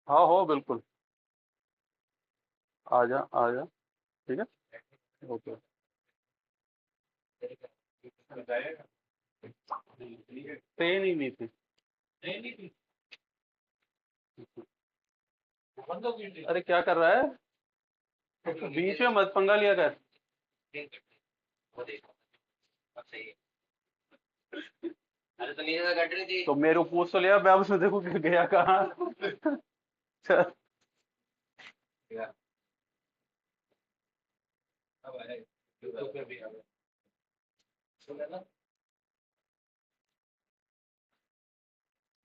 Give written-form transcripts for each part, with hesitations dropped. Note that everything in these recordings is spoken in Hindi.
हाँ हो बिल्कुल। आ जा आ जा। ठीक है। ओके। ट्रेन ही नहीं थी। अरे क्या कर रहा है? बीच में मत पंगा लिया कर। तो मेरे को पूछ तो लिया, मैं उसमें देखो कि गया कहाँ। चल।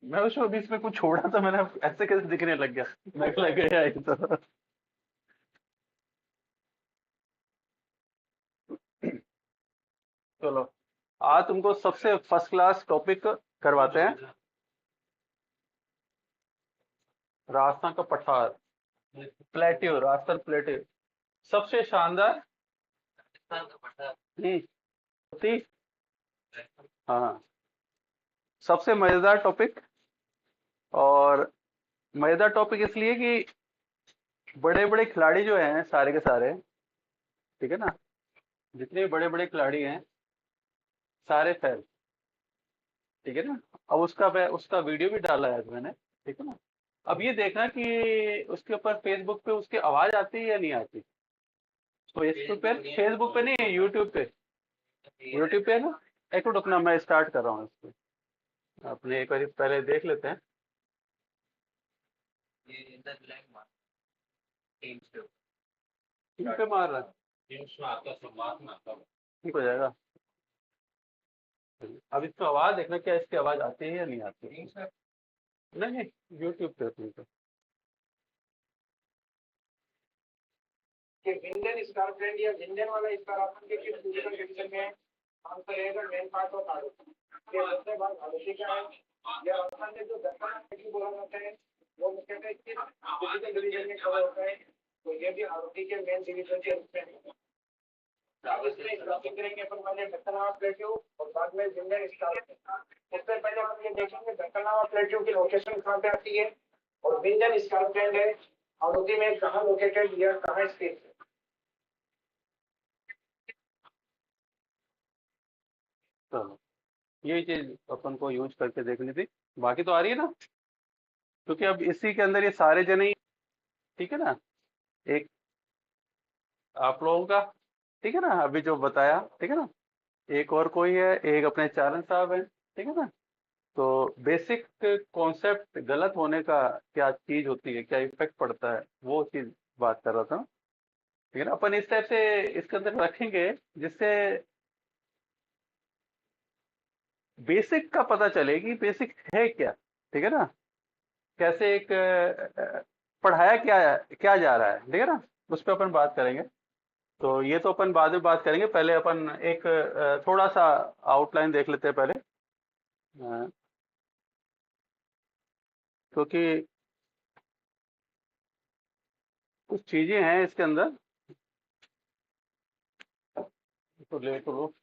मैं उसमें बीच में कुछ छोड़ा तो मैंने ऐसे कैसे दिखने लग गया। मैं लग गया ये तो। चलो, आज तुमको सबसे फर्स्ट क्लास टॉपिक करवाते हैं। राजस्थान का पठार। Plateau, Rajasthan plateau. सबसे शानदार। होती। हाँ। सबसे मजेदार टॉपिक। और मजेदार टॉपिक इसलिए कि बड़े बड़े खिलाड़ी जो हैं सारे के सारे, ठीक है ना, जितने बड़े बड़े खिलाड़ी हैं सारे फेल। ठीक है ना। अब उसका वीडियो भी डाला है मैंने। ठीक है ना। अब ये देखना कि उसके ऊपर फेसबुक पे उसकी आवाज आती है या नहीं आती। तो इस पे फेसबुक पे नहीं, यूट्यूब पे। यूट्यूब पे है ना। एक मिनट रुकना, मैं स्टार्ट कर रहा हूँ इसको। अपने एक बार पहले देख लेते हैं। टीम पे मार रहा है। ठीक हो जाएगा। अब इसको आवाज देखना, क्या इसकी आवाज आती है या नहीं आती। नहीं नहीं, यूट्यूब पे तुम पे। कि इंडियन स्टार ब्रांड या इंडियन वाला स्टार अपन के किस फिजिकल कंडीशन में है। आंसर रहेगा मेन पार्ट ऑफ आरोपी। ये सबसे बात आरोपी क्या है। या अपन ने जो दर्पण की बोला जाता है, वो मुख्यतः किस फिजिकल डिवीजन में कवर होता है। तो ये भी आरोपी के मेन डिवीजन के रूप में है। अब इसमें स्टार्टिंग करेंगे अपन पहले दक्कनवा प्लेट्यू और बाद में इंडियन स्टार। उससे पहले अपन ये देखेंगे दक्कनवा प्लेट्यू की लोकेशन कहाँ पे आती है और विंजन स्टार ब्रांड है आरोपी में कहाँ लोकेटेड या कहाँ स्थित है। चलो, ये चीज अपन को यूज करके देखनी थी। बाकी तो आ रही है ना। क्योंकि अब इसी के अंदर ये सारे जने ही। ठीक है ना। एक आप लोगों का। ठीक है ना, अभी जो बताया। ठीक है ना। एक और कोई है, एक अपने चारण साहब है। ठीक है ना। तो बेसिक कॉन्सेप्ट गलत होने का क्या चीज होती है, क्या इफेक्ट पड़ता है, वो चीज बात कर रहा था। ठीक है ना। अपन इस टाइप से इसके अंदर रखेंगे जिससे बेसिक का पता चले कि बेसिक है क्या। ठीक है ना। कैसे एक पढ़ाया क्या क्या जा रहा है। ठीक है ना। उस पर अपन बात करेंगे। तो ये तो अपन बाद में बात करेंगे, पहले अपन एक थोड़ा सा आउटलाइन देख लेते हैं पहले। अ, क्योंकि कुछ चीजें हैं इसके अंदर। तो लेट लो।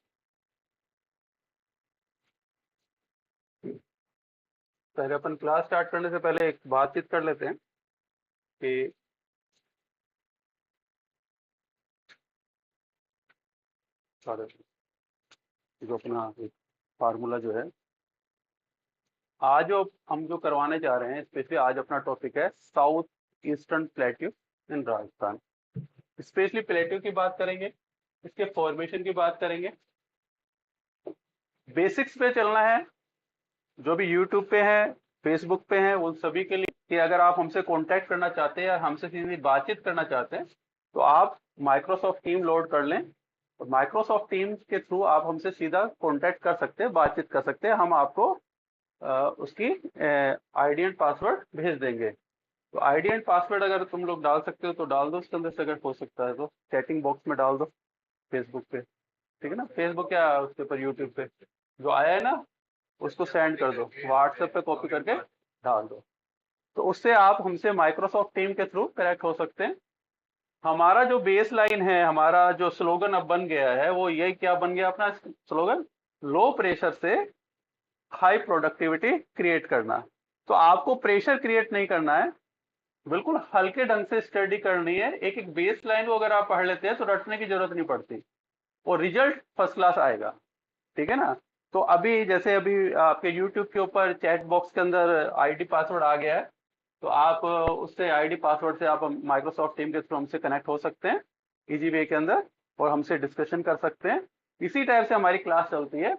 पहले अपन क्लास स्टार्ट करने से पहले एक बातचीत कर लेते हैं कि सारे जो अपना एक फार्मूला जो है, आज जो हम जो करवाने जा रहे हैं, स्पेशली आज अपना टॉपिक है south eastern plateau in Rajasthan. Specially plateau की बात करेंगे, इसके फॉर्मेशन की बात करेंगे। बेसिक्स पे चलना है। जो भी यूट्यूब पे है, फेसबुक पे है, उन सभी के लिए कि अगर आप हमसे कांटेक्ट करना चाहते हैं या हमसे सीधी बातचीत करना चाहते हैं, तो आप माइक्रोसॉफ्ट टीम लोड कर लें। और माइक्रोसॉफ्ट टीम के थ्रू आप हमसे सीधा कांटेक्ट कर सकते हैं, बातचीत कर सकते हैं। हम आपको उसकी आईडी एंड पासवर्ड भेज देंगे। तो आईडी एंड पासवर्ड अगर तुम लोग डाल सकते हो तो डाल दो उसके अंदर से, अगर हो सकता है तो चैटिंग बॉक्स में डाल दो, फेसबुक पे। ठीक है ना। फेसबुक या उसके ऊपर यूट्यूब पे जो आया है ना, उसको सेंड कर दो, व्हाट्सएप पे कॉपी करके डाल दो। तो उससे आप हमसे माइक्रोसॉफ्ट टीम के थ्रू कनेक्ट हो सकते हैं। हमारा जो बेस लाइन है, हमारा जो स्लोगन अब बन गया है, वो ये क्या बन गया अपना स्लोगन, लो प्रेशर से हाई प्रोडक्टिविटी क्रिएट करना। तो आपको प्रेशर क्रिएट नहीं करना है। बिल्कुल हल्के ढंग से स्टडी करनी है, एक एक बेस लाइन को अगर आप पढ़ लेते हैं तो रटने की जरूरत नहीं पड़ती, और रिजल्ट फर्स्ट क्लास आएगा। ठीक है ना? तो अभी जैसे अभी आपके यूट्यूब के ऊपर चैट बॉक्स के अंदर आईडी पासवर्ड आ गया है, तो आप उससे आईडी पासवर्ड से आप माइक्रोसॉफ्ट टीम के थ्रू हमसे कनेक्ट हो सकते हैं इजी वे के अंदर, और हमसे डिस्कशन कर सकते हैं। इसी टाइप से हमारी क्लास चलती है।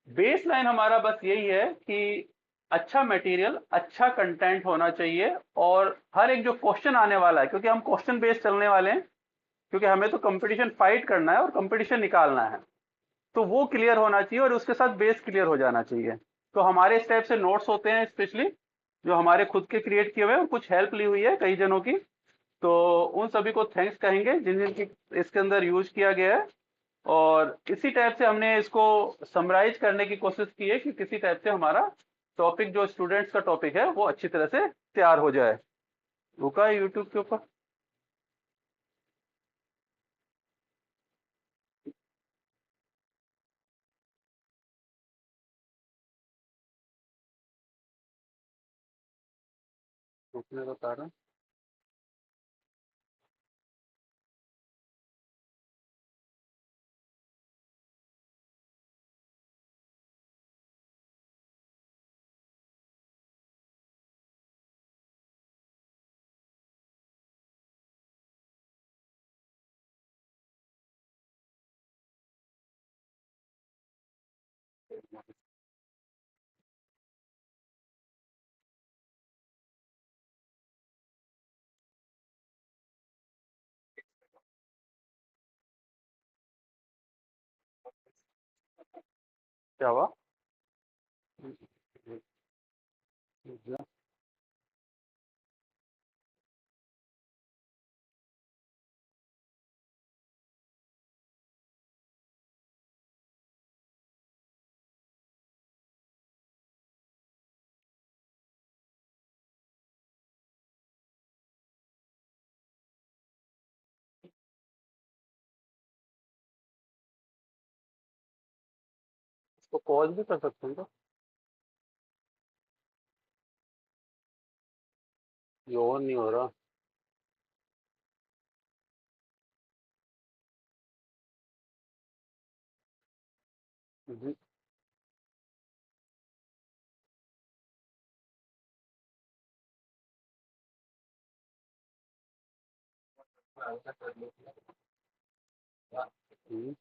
बेस लाइन हमारा बस यही है कि अच्छा मटेरियल, अच्छा कंटेंट होना चाहिए, और हर एक जो क्वेश्चन आने वाला है, क्योंकि हम क्वेश्चन बेस्ड चलने वाले हैं, क्योंकि हमें तो कंपटीशन फाइट करना है और कंपटीशन निकालना है, तो वो क्लियर होना चाहिए और उसके साथ बेस क्लियर हो जाना चाहिए। तो हमारे इस टाइप से नोट्स होते हैं स्पेशली, जो हमारे खुद के क्रिएट किए हुए हैं, और कुछ हेल्प ली हुई है कई जनों की, तो उन सभी को थैंक्स कहेंगे जिन जिन की इसके अंदर यूज किया गया है। और इसी टाइप से हमने इसको समराइज करने की कोशिश की है कि किसी टाइप से हमारा टॉपिक, जो स्टूडेंट्स का टॉपिक है, वो अच्छी तरह से तैयार हो जाए। रुका है यूट्यूब के ऊपर। रुकने बता रहा हूँ। क्या हुआ? इसको पॉज भी कर सकते हैं, तो ये ऑन नहीं हो रहा। जी। हम्म।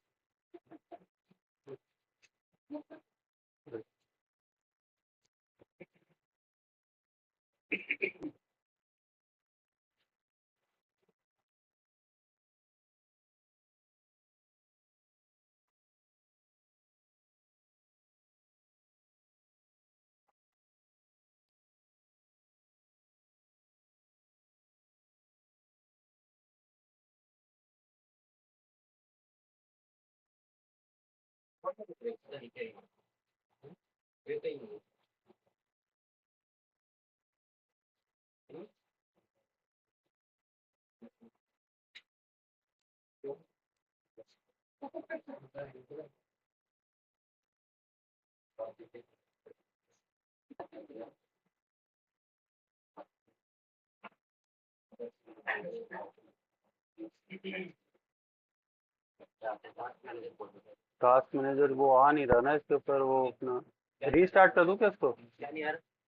टास्क मैनेजर वो आ नहीं रहा ना इसके ऊपर, वो अपना रीस्टार्ट कर दूं क्या इसको?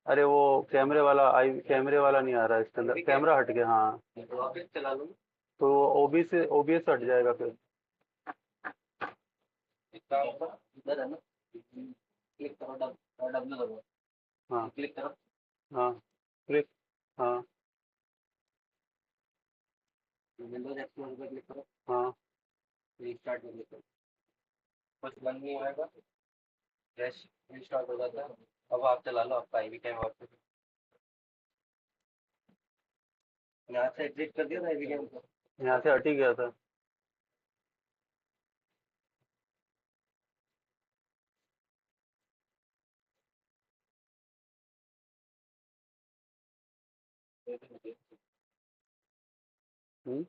अरे वो कैमरे वाला कैमरे वाला नहीं आ रहा है इसके अंदर, कैमरा हट गया। हाँ, तो ओबीएस हट जाएगा फिर। हाँ। हाँ। क्लिक। हाँ। हाँ। यहाँ से हट ही गया था। हम्म।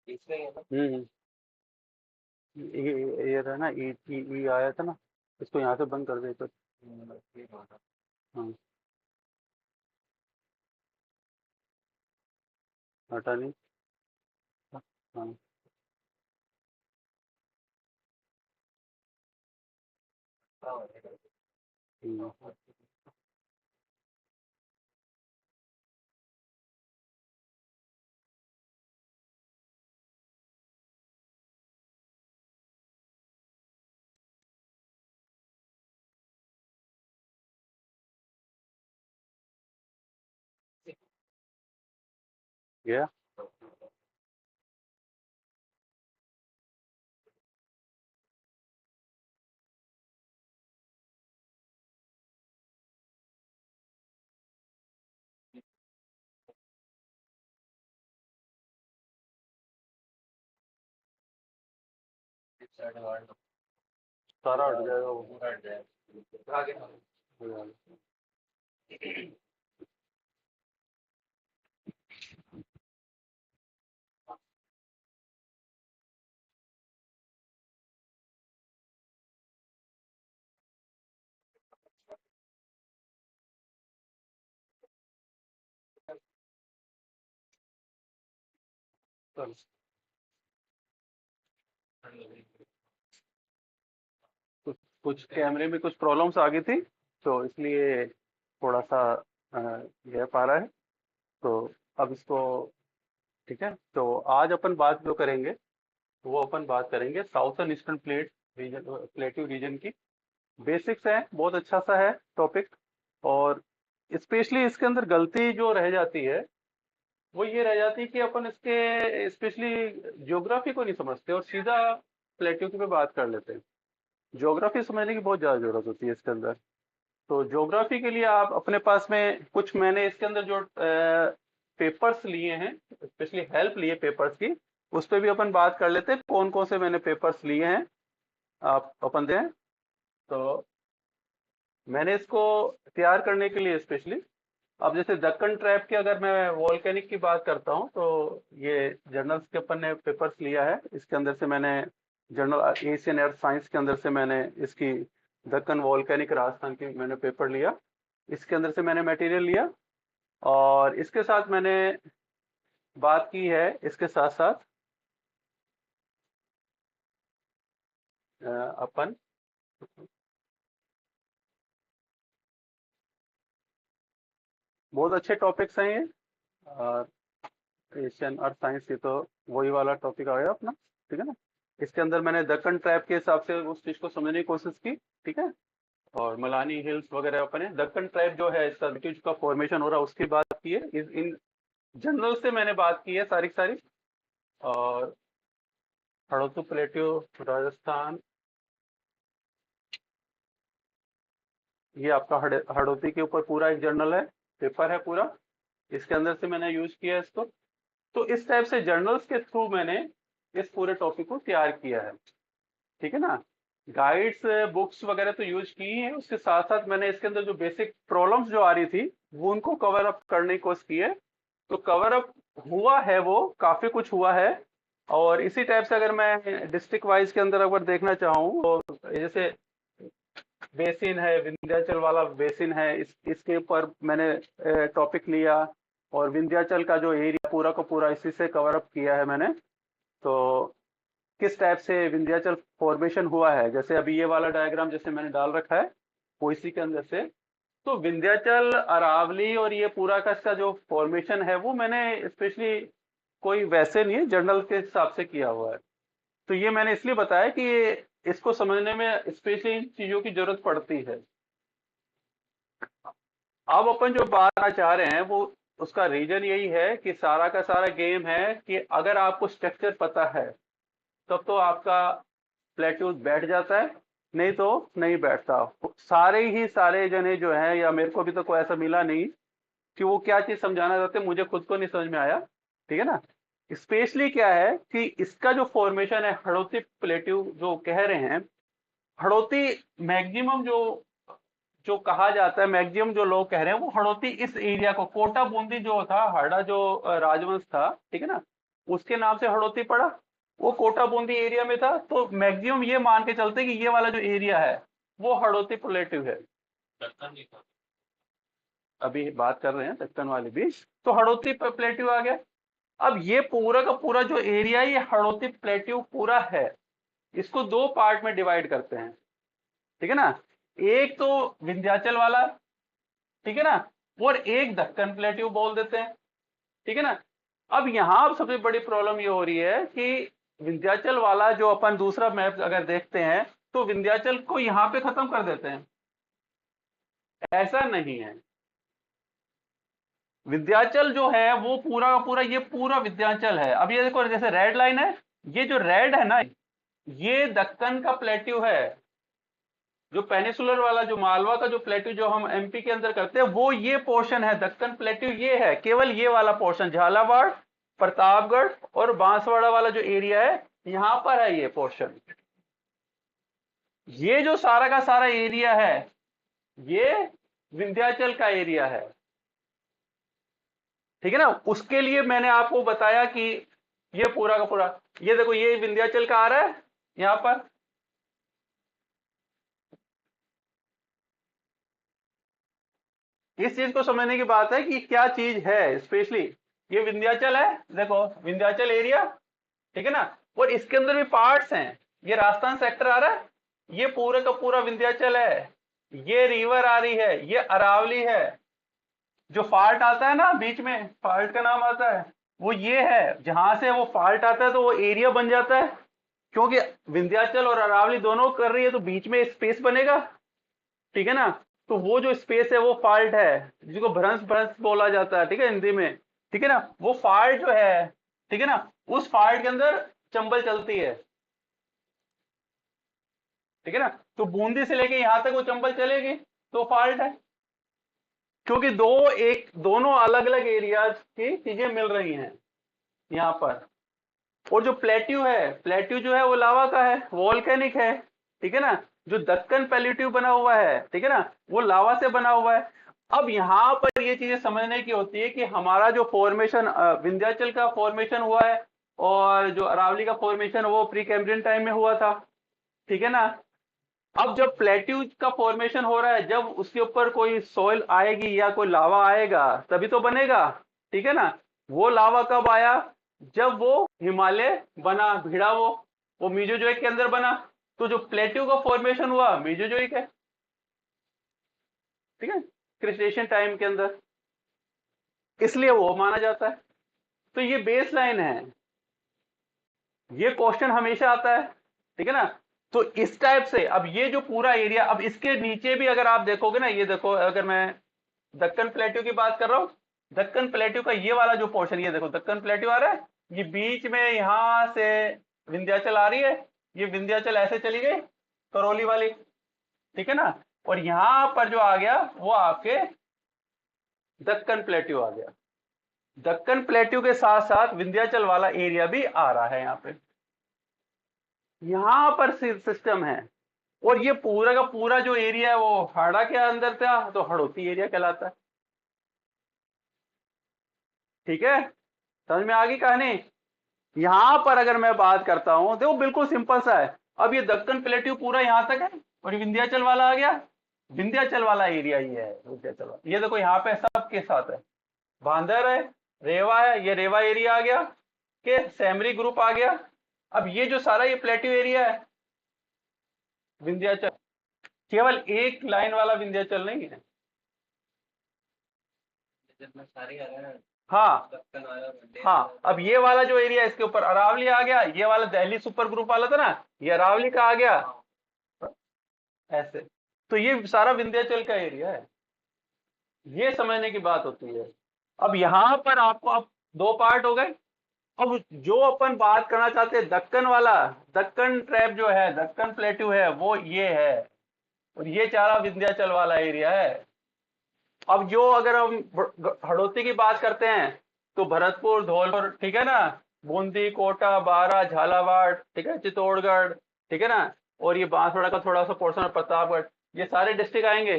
हम्म। ये था ना, ई आया था ना, इसको यहाँ से बंद कर दे तो। हाँ, हटा नहीं। हाँ। हम्म, गया। सारा हट जाएगा वो। हो जाएगा। चल। कुछ कुछ कैमरे में कुछ प्रॉब्लम्स आ गई थी, तो इसलिए थोड़ा सा गैप आ रहा है। तो अब इसको, ठीक है, तो आज अपन बात जो करेंगे, वो अपन बात करेंगे southern eastern region, plateau region की। बेसिक्स है, बहुत अच्छा सा है टॉपिक। और स्पेशली इसके अंदर गलती जो रह जाती है, वो ये रह जाती है कि अपन इसके स्पेशली ज्योग्राफी को नहीं समझते और सीधा प्लेट्यू की पे बात कर लेते हैं। ज्योग्राफी समझने की बहुत ज्यादा जरूरत होती है इसके अंदर। तो ज्योग्राफी के लिए आप अपने पास में कुछ, मैंने इसके अंदर जो पेपर्स लिए हैं, स्पेशली हेल्प लिए पेपर्स की, उस पे भी अपन बात कर लेते हैं कौन कौन से मैंने पेपर्स लिए हैं। आप अपन दें, तो मैंने इसको तैयार करने के लिए स्पेशली, अब जैसे दक्कन ट्रैप की अगर मैं वॉल्केनिक की बात करता हूँ, तो ये जर्नल्स के अपन ने पेपर्स लिया है। इसके अंदर से मैंने जर्नल एशियन एर्थ साइंस के अंदर से मैंने इसकी दक्कन वॉल्केनिक राजस्थान की मैंने पेपर लिया। इसके अंदर से मैंने मटेरियल लिया, और इसके साथ मैंने बात की है, इसके साथ साथ अपन बहुत अच्छे टॉपिक्स हैं ये। एशियन अर्थ साइंस, ये तो वही वाला टॉपिक आ गया अपना, ठीक है ना। इसके अंदर मैंने दक्कन ट्रैप के हिसाब से उस चीज को समझने की कोशिश की, ठीक है। और मलानी हिल्स वगैरह अपने दक्कन ट्रैप जो है, इसका ब्रिटिश का फॉर्मेशन हो रहा है, उसकी बात की है। इन जनरल से मैंने बात की है सारी की सारी। और हड़ौती प्लेट्यू राजस्थान, ये आपका हड़ौती के ऊपर पूरा एक जर्नल है, पेपर है पूरा। इसके अंदर से मैंने यूज किया है इसको। तो इस टाइप से जर्नल्स के थ्रू मैंने इस पूरे टॉपिक को तैयार किया है, ठीक है ना। गाइड्स बुक्स वगैरह तो यूज की ही है, उसके साथ साथ मैंने इसके अंदर जो बेसिक प्रॉब्लम्स जो आ रही थी, वो उनको कवर अप करने की कोशिश की है। तो कवर अप हुआ है, वो काफी कुछ हुआ है। और इसी टाइप से अगर मैं डिस्ट्रिक्ट वाइज के अंदर अगर देखना चाहूँ, तो जैसे बेसिन है, विंध्याचल वाला बेसिन है, इसके ऊपर मैंने टॉपिक लिया। और विंध्याचल का जो एरिया पूरा का पूरा इसी से कवर अप किया है मैंने। तो किस टाइप से विंध्याचल फॉर्मेशन हुआ है, जैसे अभी ये वाला डायग्राम जैसे मैंने डाल रखा है, वो इसी के अंदर से। तो विंध्याचल, अरावली और ये पूरा का इसका जो फॉर्मेशन है, वो मैंने स्पेशली कोई वैसे नहीं है, जर्नल के हिसाब से किया हुआ है। तो ये मैंने इसलिए बताया कि ये इसको समझने में स्पेशली इन चीजों की जरूरत पड़ती है। अब अपन जो बात करना चाह रहे हैं, वो उसका रीजन यही है कि सारा का सारा गेम है कि अगर आपको स्ट्रक्चर पता है, तब तो आपका प्लेट्यूज बैठ जाता है, नहीं तो नहीं बैठता। सारे ही सारे जने जो हैं, या मेरे को अभी तो कोई ऐसा मिला नहीं कि वो क्या चीज समझाना चाहते हैं, मुझे खुद को नहीं समझ में आया, ठीक है ना। स्पेशली क्या है कि इसका जो फॉर्मेशन है, हड़ौती प्लेट्यू जो कह रहे हैं, हड़ौती मैक्सिमम जो जो कहा जाता है, मैक्सिमम जो लोग कह रहे हैं, वो हड़ौती इस एरिया को, कोटा बूंदी जो था, हाड़ा जो राजवंश था, ठीक है ना, उसके नाम से हड़ौती पड़ा, वो कोटा बूंदी एरिया में था, तो मैक्सिमम ये मान के चलते कि ये वाला जो एरिया है वो हड़ौती प्लेट्यू है। अभी बात कर रहे हैं दक्कन वाली भी, तो हड़ौती प्लेट्यू आ गया। अब ये पूरा का पूरा जो एरिया ये हड़ौती प्लेट्यू पूरा है, इसको दो पार्ट में डिवाइड करते हैं, ठीक है ना। एक तो विंध्याचल वाला, ठीक है ना, और एक दक्कन प्लेट्यू बोल देते हैं, ठीक है ना। अब यहां सबसे बड़ी प्रॉब्लम ये हो रही है कि विंध्याचल वाला जो अपन दूसरा मैप अगर देखते हैं तो विंध्याचल को यहां पे खत्म कर देते हैं, ऐसा नहीं है। विंध्याचल जो है वो पूरा का पूरा ये पूरा विंध्याचल है। अब ये देखो जैसे रेड लाइन है, ये जो रेड है ना, ये दक्कन का प्लेट्यू है। जो पेनिसुलर वाला जो मालवा का जो प्लेट्यू जो हम एमपी के अंदर करते हैं वो ये पोर्शन है, दक्कन प्लेट्यू ये है, केवल ये वाला पोर्शन झालावाड़, प्रतापगढ़ और बांसवाड़ा वाला जो एरिया है यहां पर है ये पोर्शन। ये जो सारा का सारा एरिया है ये विंध्याचल का एरिया है, ठीक है ना। उसके लिए मैंने आपको बताया कि ये पूरा का पूरा, ये देखो ये विंध्याचल का आ रहा है यहां पर। इस चीज को समझने की बात है कि क्या चीज है स्पेशली। ये विंध्याचल है, देखो विंध्याचल एरिया, ठीक है ना, और इसके अंदर भी पार्ट्स हैं। ये राजस्थान सेक्टर आ रहा है, ये पूरे का पूरा विंध्याचल है। ये रिवर आ रही है, ये अरावली है। जो फाल्ट आता है ना बीच में, फाल्ट का नाम आता है, वो ये है। जहां से वो फाल्ट आता है तो वो एरिया बन जाता है, क्योंकि विंध्याचल और अरावली दोनों कर रही है तो बीच में स्पेस बनेगा, ठीक है ना। तो वो जो स्पेस है वो फाल्ट है, जिसको भ्रंश भ्रंश बोला जाता है, ठीक है हिंदी में, ठीक है ना। वो फाल्ट जो है, ठीक है ना, उस फाल्ट के अंदर चंबल चलती है, ठीक है ना। तो बूंदी से लेके यहां तक वो चंबल चलेगी तो फाल्ट है, क्योंकि दोनों अलग अलग एरियाज की चीजें मिल रही हैं यहाँ पर। और जो प्लेट्यू है, प्लेट्यू जो है वो लावा का है, वॉल्केनिक है, ठीक है ना। जो दक्कन प्लेट्यू बना हुआ है, ठीक है ना, वो लावा से बना हुआ है। अब यहाँ पर ये चीजें समझने की होती है कि हमारा जो फॉर्मेशन विंध्याचल का फॉर्मेशन हुआ है और जो अरावली का फॉर्मेशन वो प्री कैम्ब्रियन टाइम में हुआ था, ठीक है ना। अब जब प्लेट्यू का फॉर्मेशन हो रहा है, जब उसके ऊपर कोई सॉइल आएगी या कोई लावा आएगा तभी तो बनेगा, ठीक है ना। वो लावा कब आया, जब वो हिमालय बना, भिड़ा वो मीजोजोइक के अंदर बना। तो जो प्लेट्यू का फॉर्मेशन हुआ मीजोजोइक है, ठीक है, क्रिटेशियन टाइम के अंदर, इसलिए वो माना जाता है। तो ये बेस लाइन है, ये क्वेश्चन हमेशा आता है, ठीक है ना। तो इस टाइप से अब ये जो पूरा एरिया, अब इसके नीचे भी अगर आप देखोगे ना, ये देखो अगर मैं दक्कन प्लेट्यू की बात कर रहा हूँ, दक्कन प्लेट्यू का ये वाला जो पोर्शन, ये देखो दक्कन प्लेट्यू आ रहा है, ये बीच में यहां से विंध्याचल आ रही है, ये विंध्याचल ऐसे चली गई करौली वाली, ठीक है ना। और यहां पर जो आ गया वो आपके दक्कन प्लेट्यू आ गया। दक्कन प्लेट्यू के साथ साथ विंध्याचल वाला एरिया भी आ रहा है यहाँ पे, यहां पर सिस्टम है। और ये पूरा का पूरा जो एरिया है वो हाड़ा के अंदर था तो हड़ौती एरिया कहलाता है, ठीक है। समझ में आ गई कहानी। यहां पर अगर मैं बात करता हूं, देखो बिल्कुल सिंपल सा है। अब ये दक्कन प्लेट्यू पूरा यहां तक है और ये विंध्याचल वाला आ गया, विंध्याचल वाला एरिया ही है विंध्याचल वाला। ये देखो यहाँ पे सबके साथ है, भांदर है, रेवा है, ये रेवा एरिया आ गया, के सैमरी ग्रुप आ गया। अब ये जो सारा ये प्लेट्यू एरिया है विंध्याचल, केवल एक लाइन वाला विंध्याचल नहीं है। हाँ हाँ, अब ये वाला जो एरिया इसके ऊपर अरावली आ गया, ये वाला दिल्ली सुपर ग्रुप वाला था ना, ये अरावली का आ गया ऐसे। तो ये सारा विंध्याचल का एरिया है, ये समझने की बात होती है। अब यहां पर आपको अब दो पार्ट हो गए। अब जो अपन बात करना चाहते हैं दक्कन वाला, दक्कन ट्रैप जो है, दक्कन प्लेट्यू है, वो ये है, और ये चारा विंध्याचल वाला एरिया है। अब जो अगर हम हड़ौती की बात करते हैं तो भरतपुर, धौलपुर, ठीक है ना, बूंदी, कोटा, बारा, झालावाड़, ठीक है, चित्तौड़गढ़, ठीक है ना, और ये बांसवाड़ा का थोड़ा सा पोर्शन है प्रतापगढ़, ये सारे डिस्ट्रिक्ट आएंगे,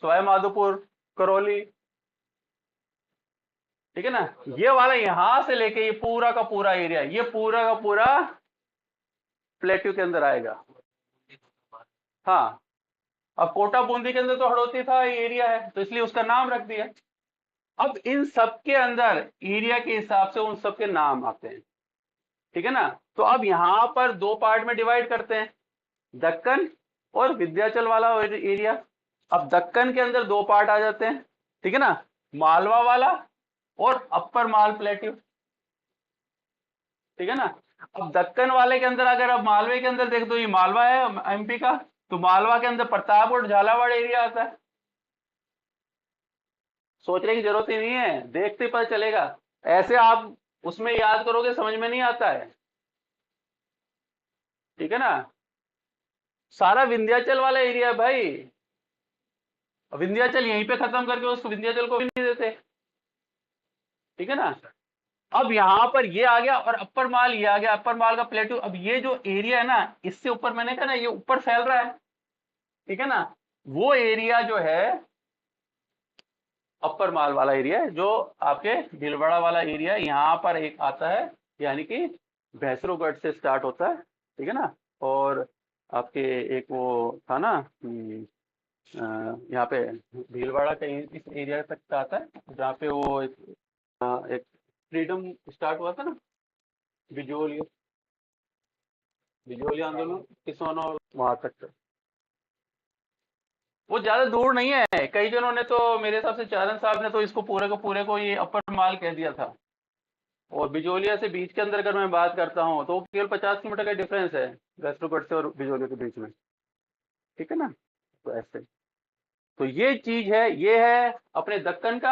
सवाई माधोपुर, करौली, ठीक है ना। ये वाला यहां से लेके ये पूरा का पूरा एरिया, ये पूरा का पूरा प्लेट्यू के अंदर आएगा। हाँ, अब कोटा बूंदी के अंदर तो हड़ौती था, ये एरिया है तो इसलिए उसका नाम रख दिया। अब इन सब के अंदर एरिया के हिसाब से उन सब के नाम आते हैं, ठीक है ना। तो अब यहां पर दो पार्ट में डिवाइड करते हैं, दक्कन और विंध्याचल वाला एरिया। अब दक्कन के अंदर दो पार्ट आ जाते हैं, ठीक है ना, मालवा वाला और अपर माल प्लेट्यू, ठीक है ना। अब दक्कन वाले के अंदर अगर अब मालवे के अंदर देख दो, ये मालवा है एमपी का, तो मालवा के अंदर प्रतापगढ़ झालावाड़ एरिया आता है। सोचने की जरूरत ही नहीं है, देखते ही पता चलेगा। ऐसे आप उसमें याद करोगे समझ में नहीं आता है, ठीक है ना। सारा विंध्याचल वाला एरिया है भाई, विंध्याचल यहीं पे खत्म करके उसको विंध्याचल को भी नहीं देते, ठीक है ना। अब यहां पर ये आ गया और अपर माल ये आ गया, अपर माल का प्लेटू। अब ये जो एरिया है ना, इससे ऊपर मैंने कहा ना ये ऊपर फैल रहा है, ठीक है ना, वो एरिया जो है अपर माल वाला एरिया है, जो आपके भीलवाड़ा वाला एरिया यहाँ पर एक आता है, यानी कि भैंसरोगढ़ से स्टार्ट होता है, ठीक है ना। और आपके एक वो था ना यहाँ पे भीलवाड़ा का इस एरिया तक का आता है, जहाँ पे वो एक फ्रीडम स्टार्ट हुआ था ना, बिजोली बिजोली आंदोलन किसानों, वहां तक। वो ज्यादा दूर नहीं है, कई जनों ने तो मेरे हिसाब से चारण साहब ने तो इसको पूरे को पूरे को ये अपर माल कह दिया था। और बिजोलिया से बीच के अंदर अगर मैं बात करता हूँ तो केवल 50 किलोमीटर का डिफरेंस है वैष्णोगढ़ से और बिजोलिया के बीच में, ठीक है ना। तो ऐसे, तो ये चीज है, ये है अपने दक्कन का।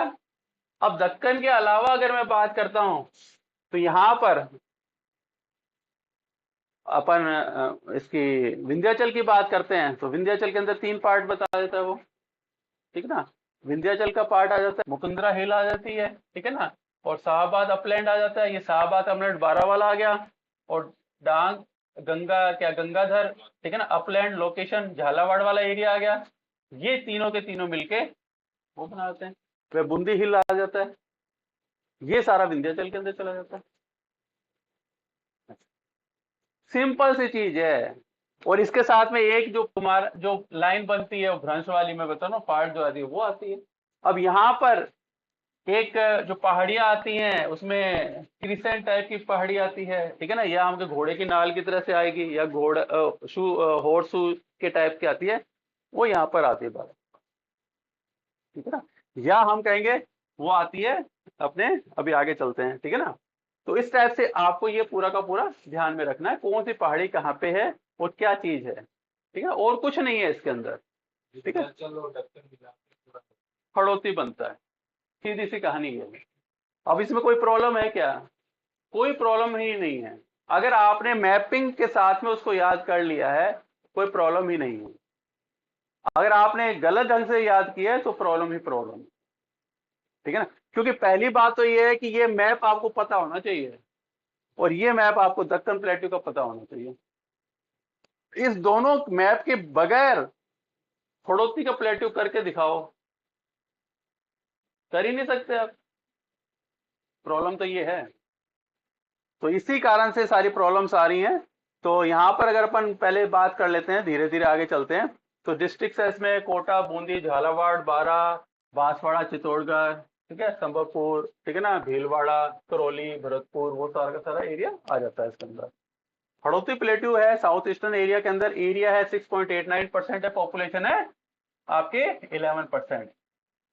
अब दक्कन के अलावा अगर मैं बात करता हूँ तो यहाँ पर अपन इसकी विंध्याचल की बात करते हैं, तो विंध्याचल के अंदर तीन पार्ट बता देता है वो, ठीक है ना। विंध्याचल का पार्ट आ जाता है, मुकुंदरा हिल आ जाती है, ठीक है ना। और शाहबाद अपलैंड आ जाता है, ये शाहबाद अपलैंड 12 वाला आ गया। और डांग गंगा क्या गंगाधर, ठीक है ना, अपलैंड लोकेशन झालावाड़ वाला एरिया आ गया। ये तीनों के तीनों मिलके वो बनाते हैं, फिर बूंदी हिल आ जाता है। ये सारा विंध्याचल के अंदर चला जाता है। सिंपल सी चीज है। और इसके साथ में एक जो तुम्हारा जो लाइन बनती है वो भ्रंश वाली, मैं बता रहा हूँ पार्ट जो आती है वो आती है। अब यहाँ पर एक जो पहाड़ियां आती हैं उसमें क्रिसेंट टाइप की पहाड़ी आती है, ठीक है ना, या हमके घोड़े की नाल की तरह से आएगी, या घोड़ा हॉर्स शू के टाइप की आती है, वो यहाँ पर आती है बात, ठीक है ना। या हम कहेंगे वो आती है अपने, अभी आगे चलते हैं, ठीक है ना। तो इस टाइप से आपको ये पूरा का पूरा ध्यान में रखना है, कौन सी पहाड़ी कहाँ पे है और क्या चीज है, ठीक है, और कुछ नहीं है इसके अंदर, ठीक है। खड़ोती बनता है, सीधी सी कहानी है। अब इसमें कोई प्रॉब्लम है क्या? कोई प्रॉब्लम ही नहीं है। अगर आपने मैपिंग के साथ में उसको याद कर लिया है, कोई प्रॉब्लम ही नहीं है। अगर आपने गलत ढंग से याद किया है तो प्रॉब्लम ही प्रॉब्लम, ठीक है ना। क्योंकि पहली बात तो ये है कि ये मैप आपको पता होना चाहिए, और ये मैप आपको दक्कन प्लेट्यू का पता होना चाहिए। इस दोनों मैप के बगैर खड़ोती का प्लेट्यू करके दिखाओ, कर ही नहीं सकते आप। प्रॉब्लम तो ये है। तो इसी कारण से सारी प्रॉब्लम्स आ रही हैं। तो यहाँ पर अगर अपन पहले बात कर लेते हैं, धीरे धीरे आगे चलते हैं। तो डिस्ट्रिक्ट है इसमें कोटा, बूंदी, झालावाड़, बारां, बांसवाड़ा, चित्तौड़गढ़, ठीक है, संबलपुर, ठीक है ना, भीलवाड़ा, करौली, भरतपुर, वो सारा का सारा एरिया आ जाता है इसके अंदर। हड़ौती प्लेट्यू है साउथ ईस्टर्न एरिया के अंदर, एरिया है 6.89% है, पॉपुलेशन है आपके 11%।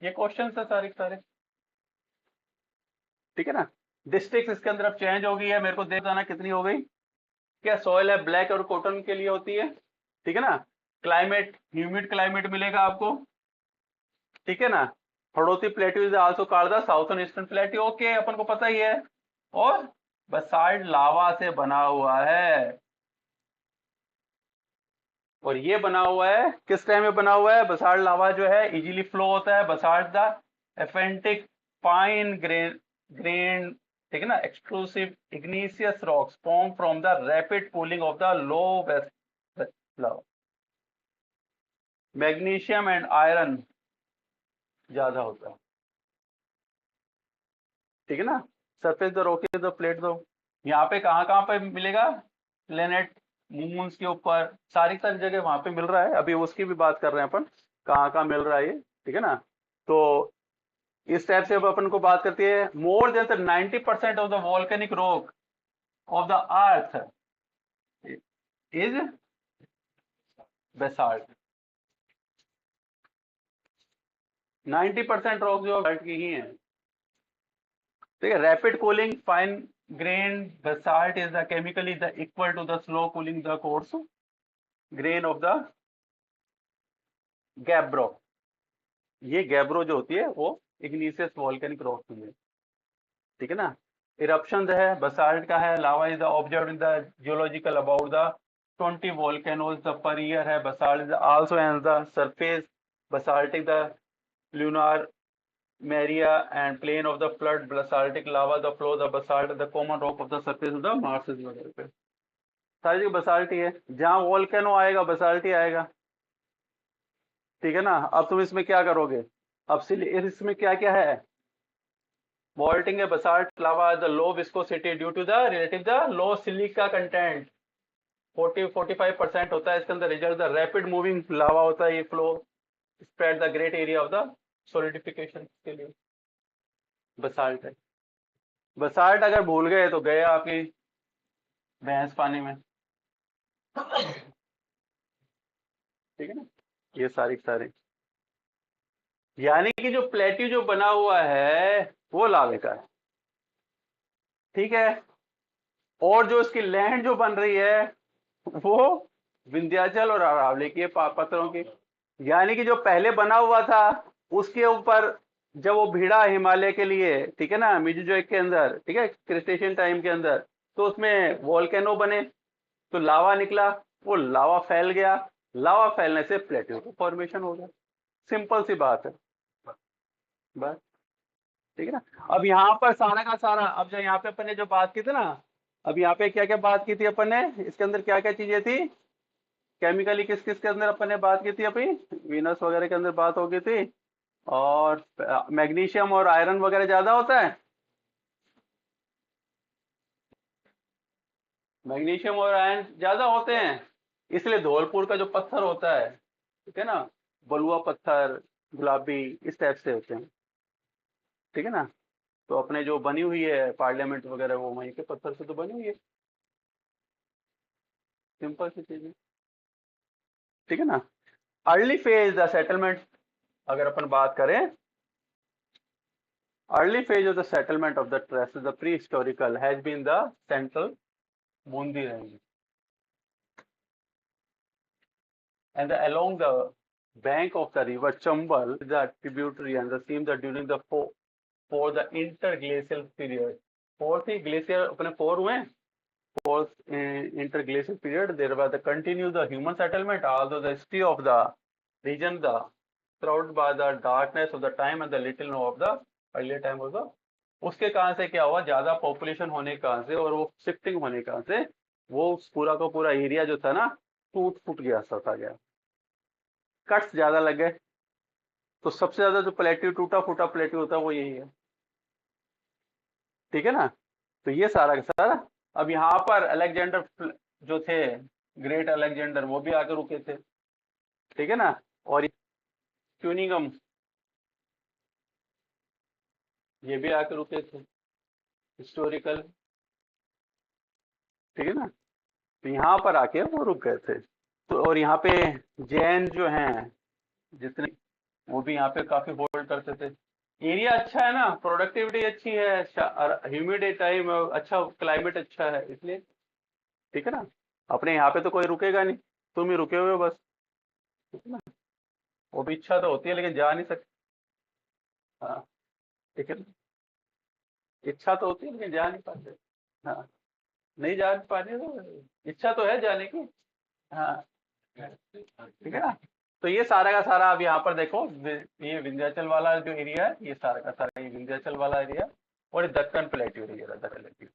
ये क्वेश्चन है सारे के सारे, ठीक है ना। डिस्ट्रिक्ट इसके अंदर अब चेंज हो गई है, मेरे को देख जाना कितनी हो गई। क्या सॉइल है ब्लैक और कॉटन के लिए होती है, ठीक है ना। क्लाइमेट ह्यूमिड क्लाइमेट मिलेगा आपको, ठीक है ना। Hadoti plateau is also called the southern eastern plateau, okay, अपन को पता ही है। और बसाल्ट लावा से बना हुआ है। और ये बना हुआ है किस टाइम में बना हुआ है? बसाल्ट लावा जो है इजीली फ्लो होता है, basalt the aphanitic fine grain, ठीक है ना, exclusive igneous rocks form from the rapid cooling of the low waste lava. Magnesium and iron ज्यादा होता है, ठीक है ना। Surface the rock is the plate though. यहाँ पे कहाँ कहाँ पे मिलेगा, प्लेनेट मून्स के ऊपर सारी सारी जगह वहां पे मिल रहा है, अभी उसकी भी बात कर रहे हैं अपन, कहाँ कहाँ मिल रहा है ये, ठीक है ना। तो इस टाइप से अब अपन को बात करती है, more than 90% of the volcanic rock of the earth is basalt. 90% rock जो बेसाल्ट की ही है, ठीक है। Rapid cooling fine grain basalt is the chemically the equal to the slow cooling the coarse grain of the gabbro. ये गैब्रो जो होती है वो इग्निशियस वॉल्केनिक रॉक की है, ठीक है ना। इरप्शन है बसाल्ट का है, lava is the observe in the geological about the 20 volcanoes the per year है। basalt is also ends the surface basaltic the lunar maria and plane of the flood basaltic lava the flow the basalt the common rock of the surface of the Mars वगैरह पे सारी जगह बसाल्ट ही है, जहाँ वॉल्केनो आएगा बसाल्ट ही आएगा, ठीक है ना। अब तुम इसमें क्या करोगे, अब इसमें क्या क्या है, वॉल्टिंग है basalt lava the low viscosity due to the relative the low silica content 40-45% होता है इसके अंदर, result the rapid moving lava होता है, ये flow spread the great area of the solidification के लिए बसाल्ट है। बसाल्ट अगर भूल गए तो गए आपकी भैंस पानी में, ठीक है ना। ये सारी सारी यानी कि जो प्लेट्यू जो बना हुआ है वो लावे का है, ठीक है। और जो इसकी लैंड जो बन रही है वो विंध्याचल और अरावली की पत्थरों की, यानी कि जो पहले बना हुआ था उसके ऊपर जब वो भिड़ा हिमालय के लिए, ठीक है ना, मिजोजोइक के अंदर, ठीक है, क्रिस्टेशियन टाइम के अंदर, तो उसमें वॉल्केनो बने, तो लावा निकला, वो लावा फैल गया, लावा फैलने से प्लेट्यू का फॉर्मेशन हो गया, सिंपल सी बात है बस, ठीक है ना। अब यहाँ पर सारा का सारा, अब जो यहाँ पे अपन ने जो बात की थी ना, अब यहाँ पे क्या क्या बात की थी अपन ने, इसके अंदर क्या क्या चीजें थी, केमिकली किस किस के अंदर अपन ने बात की थी अभी, वीनस वगैरह के अंदर बात हो गई थी, और मैग्नीशियम और आयरन वगैरह ज्यादा होता है, मैग्नीशियम और आयरन ज्यादा होते हैं, इसलिए धौलपुर का जो पत्थर होता है, ठीक है ना, बलुआ पत्थर गुलाबी इस टाइप से होते हैं, ठीक है ना। तो अपने जो बनी हुई है पार्लियामेंट वगैरह वो वहीं के पत्थर से तो बनी हुई है, सिंपल सी चीज है, ठीक है ना। अर्ली फेज द सेटलमेंट, अगर अपन बात करें early phase of the settlement of the trace the pre historical has been the central Bundi range and along the bank of the river Chambal the tributary and the seems that during the for the interglacial period, fourth glacier अपने four हुए, fourth interglacial period there was the continue the human settlement, although the history of the region the shrouded by the darkness of the time and the little know of the earlier time of the, उसके कारण से क्या हुआ, ज्यादा पॉपुलेशन होने के कारण से और वो शिफ्टिंग होने के कारण से वो पूरा का पूरा एरिया जो था ना टूट फूट गया, सता गया, कट्स ज्यादा लग गए, तो सबसे ज्यादा जो प्लेट्यू टूटा फूटा प्लेट्यू होता है वो यही है, ठीक है ना। तो ये सारा का सारा, अब यहाँ पर अलेक्जेंडर जो थे, ग्रेट अलेक्जेंडर वो भी आकर रुके थे, ठीक है ना, और क्यूनिंगम ये भी आकर रुके थे, हिस्टोरिकल, ठीक है ना। तो यहाँ पर आके वो रुक गए थे, तो और यहाँ पे जैन जो हैं जितने, वो भी यहाँ पे काफी होल्ड करते थे, एरिया अच्छा है ना, प्रोडक्टिविटी अच्छी है, ह्यूमिड टाइम अच्छा, क्लाइमेट अच्छा है, इसलिए, ठीक है ना। अपने यहाँ पे तो कोई रुकेगा नहीं, तुम ही रुके हुए हो बस, ठीक है ना। वो भी इच्छा तो होती है लेकिन जा नहीं सकते, हाँ, ठीक है ना, इच्छा तो होती है लेकिन जा नहीं पाते, हाँ, नहीं जा पाते तो इच्छा तो है जाने की, हाँ, ठीक है ना। तो ये सारा का सारा अब यहाँ पर देखो, ये विंध्याचल वाला जो एरिया है, ये सारा का सारा ये विंध्याचल वाला एरिया, और ये Deccan plateau area, Deccan plateau,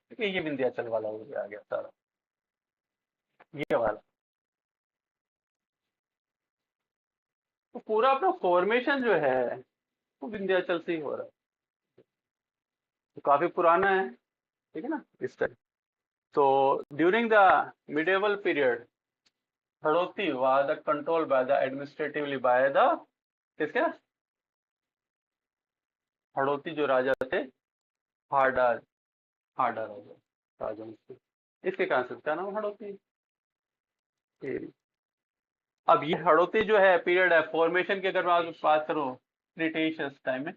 ठीक है, ये विंध्याचल वाला एरिया आ गया सारा, ये वाला, तो पूरा अपना फॉर्मेशन जो है वो विंध्याचल से ही हो रहा है, तो काफी पुराना है, ठीक है ना इस तरह। तो during the medieval period Hadoti was the control by the administratively by the किसके, हड़ौती जो राजा थे, हार्डा, हार्डा राजा, राजवंश, इसके कारण से क्या नाम हड़ौती। अब ये हड़ौती जो है पीरियड है फॉर्मेशन की, अगर मैं बात करूं क्रिटेशियस टाइम में,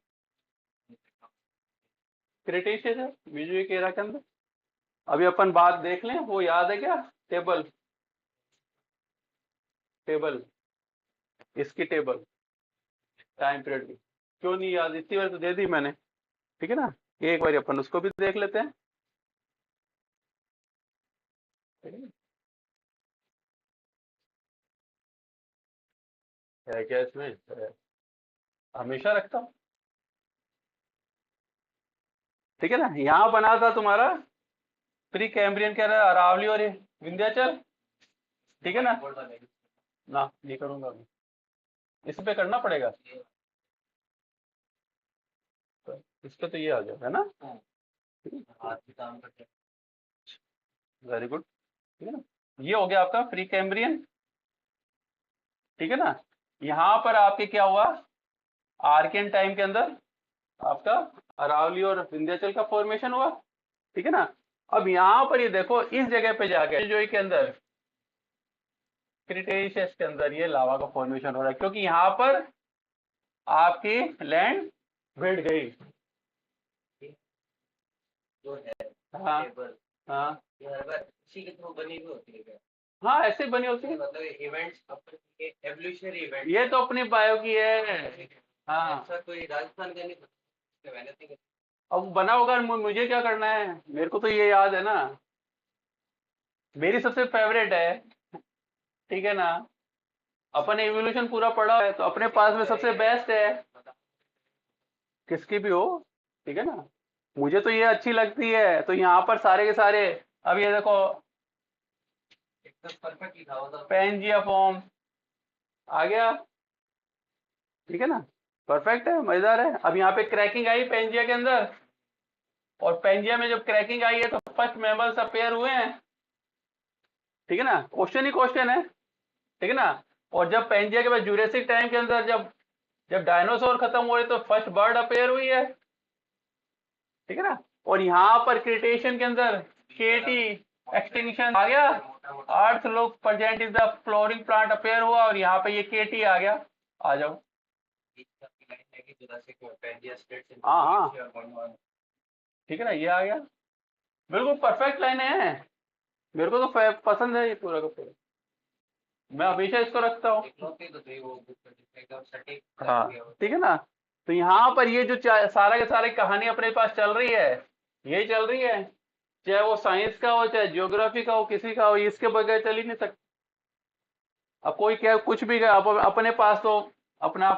क्रिटेशियस है मीजोइक एरा के अंदर। अभी अपन बात देख लें, वो याद है क्या, टेबल, टेबल, इसकी टेबल टाइम पीरियड की, क्यों नहीं याद, इतनी बार तो दे दी मैंने, ठीक है ना। एक बार अपन उसको भी देख लेते हैं, ठीक है? है क्या इसमें, हमेशा रखता हूँ, ठीक है ना। यहाँ बना था तुम्हारा प्री कैम्ब्रियन कह रहा है, अरावली और ये विंध्याचल, ठीक है ना। ना ये करूंगा अभी, इस पे करना पड़ेगा, तो इस पे तो ये आ जाएगा ना, वेरी गुड, ठीक है ना। ये हो गया आपका प्री कैम्ब्रियन, ठीक है ना। यहाँ पर आपके क्या हुआ, आर्कियन टाइम के अंदर आपका अरावली और विंध्याचल का फॉर्मेशन हुआ, ठीक है ना। अब यहाँ पर ये देखो इस जगह पे जाके जो के अंदर क्रिटेशियस के अंदर ये लावा का फॉर्मेशन हो रहा है, क्योंकि यहाँ पर आपकी लैंड बढ़ गई, जो है, हाँ हाँ, उसी के थ्रू बनी हुई होती है क्या? हाँ ऐसे बनी होती है, मतलब इवेंट्स एवोल्यूशनरी इवेंट, ये तो अपनी बायो की है, हाँ ऐसा कोई राजस्थान का नहीं, अब बना होगा, मुझे क्या करना है, मेरे को तो ये याद है ना, मेरी सबसे फेवरेट है, ठीक है ना। अपन एवोल्यूशन पूरा पढ़ा है तो अपने पास में सबसे बेस्ट है, किसकी भी हो, ठीक है ना। मुझे तो ये अच्छी लगती है, तो यहाँ पर सारे के सारे, अब ये देखो एकदम परफेक्ट लिखा हुआ था, पेंजिया फॉर्म आ गया, ठीक है ना, परफेक्ट है, मजेदार है। अब यहाँ पे क्रैकिंग आई पेंजिया के अंदर, और पेंजिया में जब क्रैकिंग आई है तो फर्स्ट मैमल्स अपेयर हुए हैं, ठीक है ना, क्वेश्चन ही क्वेश्चन है, ठीक है ना। और जब पेंजिया के बाद जूरेसिक टाइम के अंदर जब जब डायनासोर खत्म हुए तो फर्स्ट बर्ड अपेयर हुई है, ठीक है ना। और यहाँ पर क्रिटेशियन के अंदर केटी एक्सटिंक्शन आ गया, अर्थ लोग present is the flowering plant appear हुआ, और यहाँ पे ये केटी आ गया, आ जाओ, हाँ हाँ, ठीक है ना, ये आ गया, बिल्कुल परफेक्ट लाइन है, मेरे को तो पसंद है ये पूरा का पूरा, मैं हमेशा इसको रखता हूँ, हाँ ठीक है ना। तो यहाँ पर ये जो सारा के सारी कहानी अपने पास चल रही है, यही चल रही है, चाहे वो साइंस का हो चाहे ज्योग्राफी का हो, किसी का हो, इसके बगैर चल ही नहीं सकता। अब कोई क्या कुछ भी क्या, अपने पास तो अपना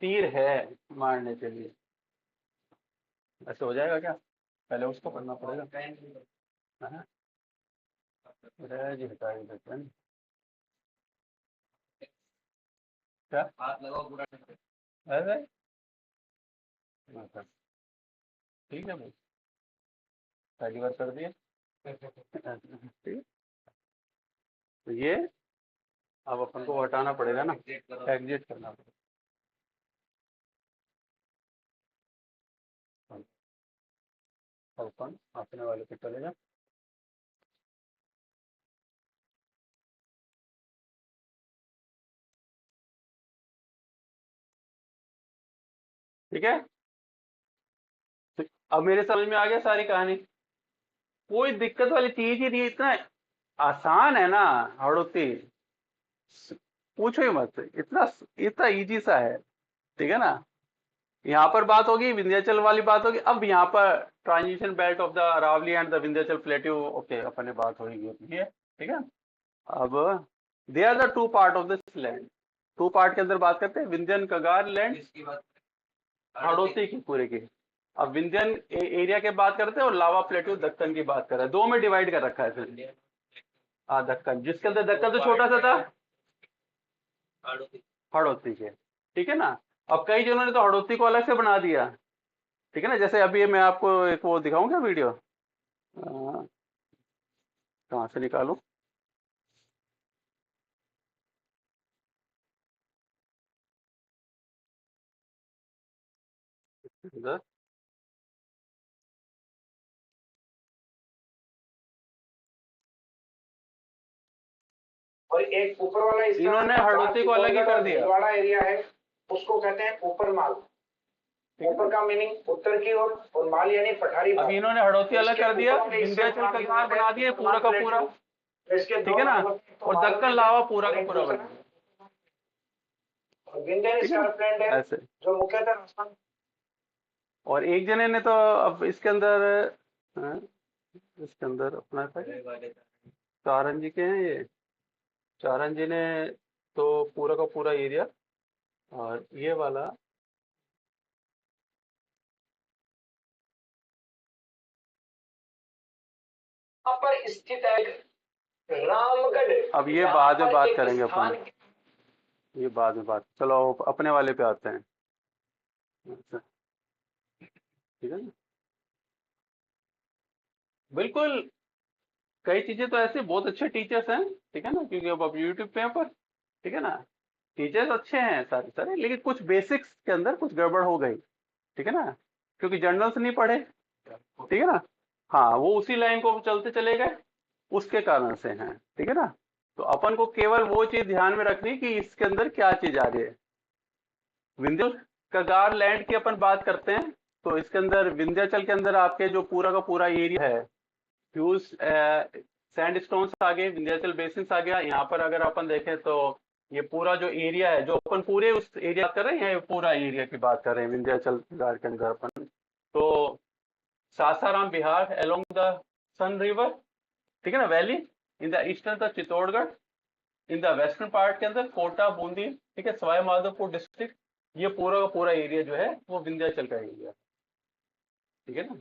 तीर है मारने के लिए, ऐसे हो जाएगा क्या, पहले उसको पढ़ना पड़ेगा, हाँ, जी हटा ही देते हैं, क्या हाथ लगाओ पूरा, ऐसे अच्छा, ठीक है भाई, पहली बार कर दिया, ठीक, तो ये अब अपन को हटाना पड़ेगा ना, एग्जिट करना पड़ेगा, अपन अपने वाले पे चलेगा, ठीक है। तो अब मेरे समझ में आ गया सारी कहानी, कोई दिक्कत वाली चीज ही नहीं है, इतना आसान है ना हड़ौती, पूछो ही मत, इतना इतना इजी सा है, ठीक है ना। यहाँ पर बात होगी विंध्याचल वाली बात होगी, अब यहाँ पर transition belt of the Aravalli and the Vindhyachal plateau, okay अपन ने बात होगी होती है, ठीक है। अब they are the two part of this land, two part के अंदर बात करते हैं, विंध्यन कगार लैंड, हड़ौती की पूरे की। अब विंध्यन एरिया के बात करते हैं और लावा प्लेट्यू दक्कन की बात कर रहे हैं, दो में डिवाइड कर रखा है फिर, हाँ दक्कन, जिसके अंदर दक्कन तो छोटा सा था, हड़ौती के, ठीक है ना। अब कई जनों ने तो हड़ौती को अलग से बना दिया, ठीक है ना। जैसे अभी मैं आपको एक वो दिखाऊं क्या वीडियो, कहाँ से निकालूं। इधर और एक ऊपर वाला हिस्सा इन्होंने हड़ौती को अलग ही कर दिया। भीलवाड़ा एरिया है, उसको कहते हैं ऊपर माल। ऊपर का मीनिंग उत्तर की ओर और माल यानी पठारी। अभी इन्होंने हड़ौती अलग कर दिया, विंध्याचल कगार बना दिया पूरा का पूरा, ठीक है ना। और दक्कन लावा पूरा का पूरा बना दिया, विंध्य ठीक है स्कार प्लैंड है ऐसे। जो मुख्यतः राजस्थान। और एक जने ने तो अब इसके अंदर इसके अंदर अपना था चारण जी के हैं ये, चारण जी ने तो पूरा का पूरा एरिया, और ये वाला पर स्थित है रामगढ़। अब ये बाद में बात करेंगे अपन, ये बाद में बात, चलो अपने वाले पे आते हैं। अच्छा, ठीक है ना। बिल्कुल, कई चीजें तो ऐसे बहुत अच्छे टीचर्स हैं, ठीक है ना, क्योंकि अब यूट्यूब पे हैं पर, ठीक है ना, टीचर्स अच्छे हैं सारे सारे, लेकिन कुछ बेसिक्स के अंदर कुछ गड़बड़ हो गई, ठीक है ना, क्योंकि जर्नल्स नहीं पढ़े, ठीक है ना। हाँ, वो उसी लाइन को चलते चले गए, उसके कारण से हैं, ठीक है ना। तो अपन को केवल वो चीज ध्यान में रखनी कि इसके अंदर क्या चीज आ रही है। विंध्य कगार लैंड की अपन बात करते हैं, तो इसके अंदर विंध्याचल के अंदर आपके जो पूरा का पूरा एरिया है, ह्यूज सैंड स्टोन्स आ गए, विंध्याचल बेसिन्स आ गया। यहाँ पर अगर अपन देखें तो ये पूरा जो एरिया है, जो अपन पूरे उस एरिया कर रहे हैं, ये पूरा एरिया की बात कर रहे हैं विंध्याचल गार के अंदर अपन। तो Sasaram Bihar along the Son river, ठीक है ना, valley in the eastern the Chittorgarh, in the western part के अंदर कोटा बूंदी, ठीक है, सवाई माधोपुर डिस्ट्रिक्ट, ये पूरा का पूरा एरिया जो है वो विंध्याचल का एरिया, ठीक है ना।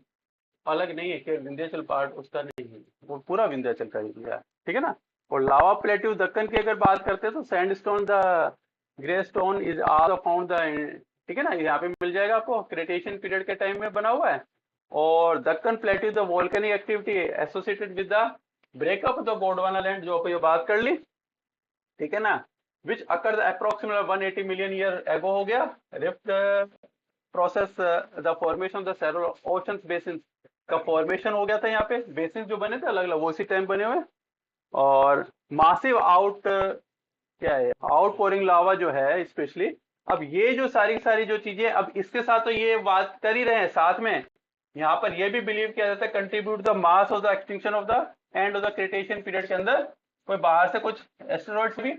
अलग नहीं है कि विंध्याचल पार्ट उसका नहीं है, वो पूरा विंध्याचल का एरिया है, ठीक है ना। और लावा प्लेट्यू दक्कन की अगर बात करते हैं तो sandstone the grey stone is also found the, ठीक है ना, यहाँ पे मिल जाएगा आपको, क्रिटेशियन पीरियड के टाइम में बना हुआ है। और Deccan plateau the volcanic activity associated with the breakup the Gondwana land, जो आपको ये बात कर ली, ठीक है ना, विच अकर अप्रोक्सीमेट 180 मिलियन ईयर एगो हो गया। Rift process the formation of the several oceans basin का फॉर्मेशन हो गया था, यहाँ पे बेसिन जो बने थे अलग अलग वो इसी टाइम बने हुए। और मासिव आउट क्या है, आउट पोरिंग लावा जो है स्पेशली। अब ये जो सारी सारी जो चीजें, अब इसके साथ तो ये बात कर ही रहे हैं साथ में, यहाँ पर ये भी बिलीव किया जाता है contribute the mass of the extinction of the end of the Cretaceous period के अंदर कोई बाहर से कुछ एस्टेरॉइड्स भी,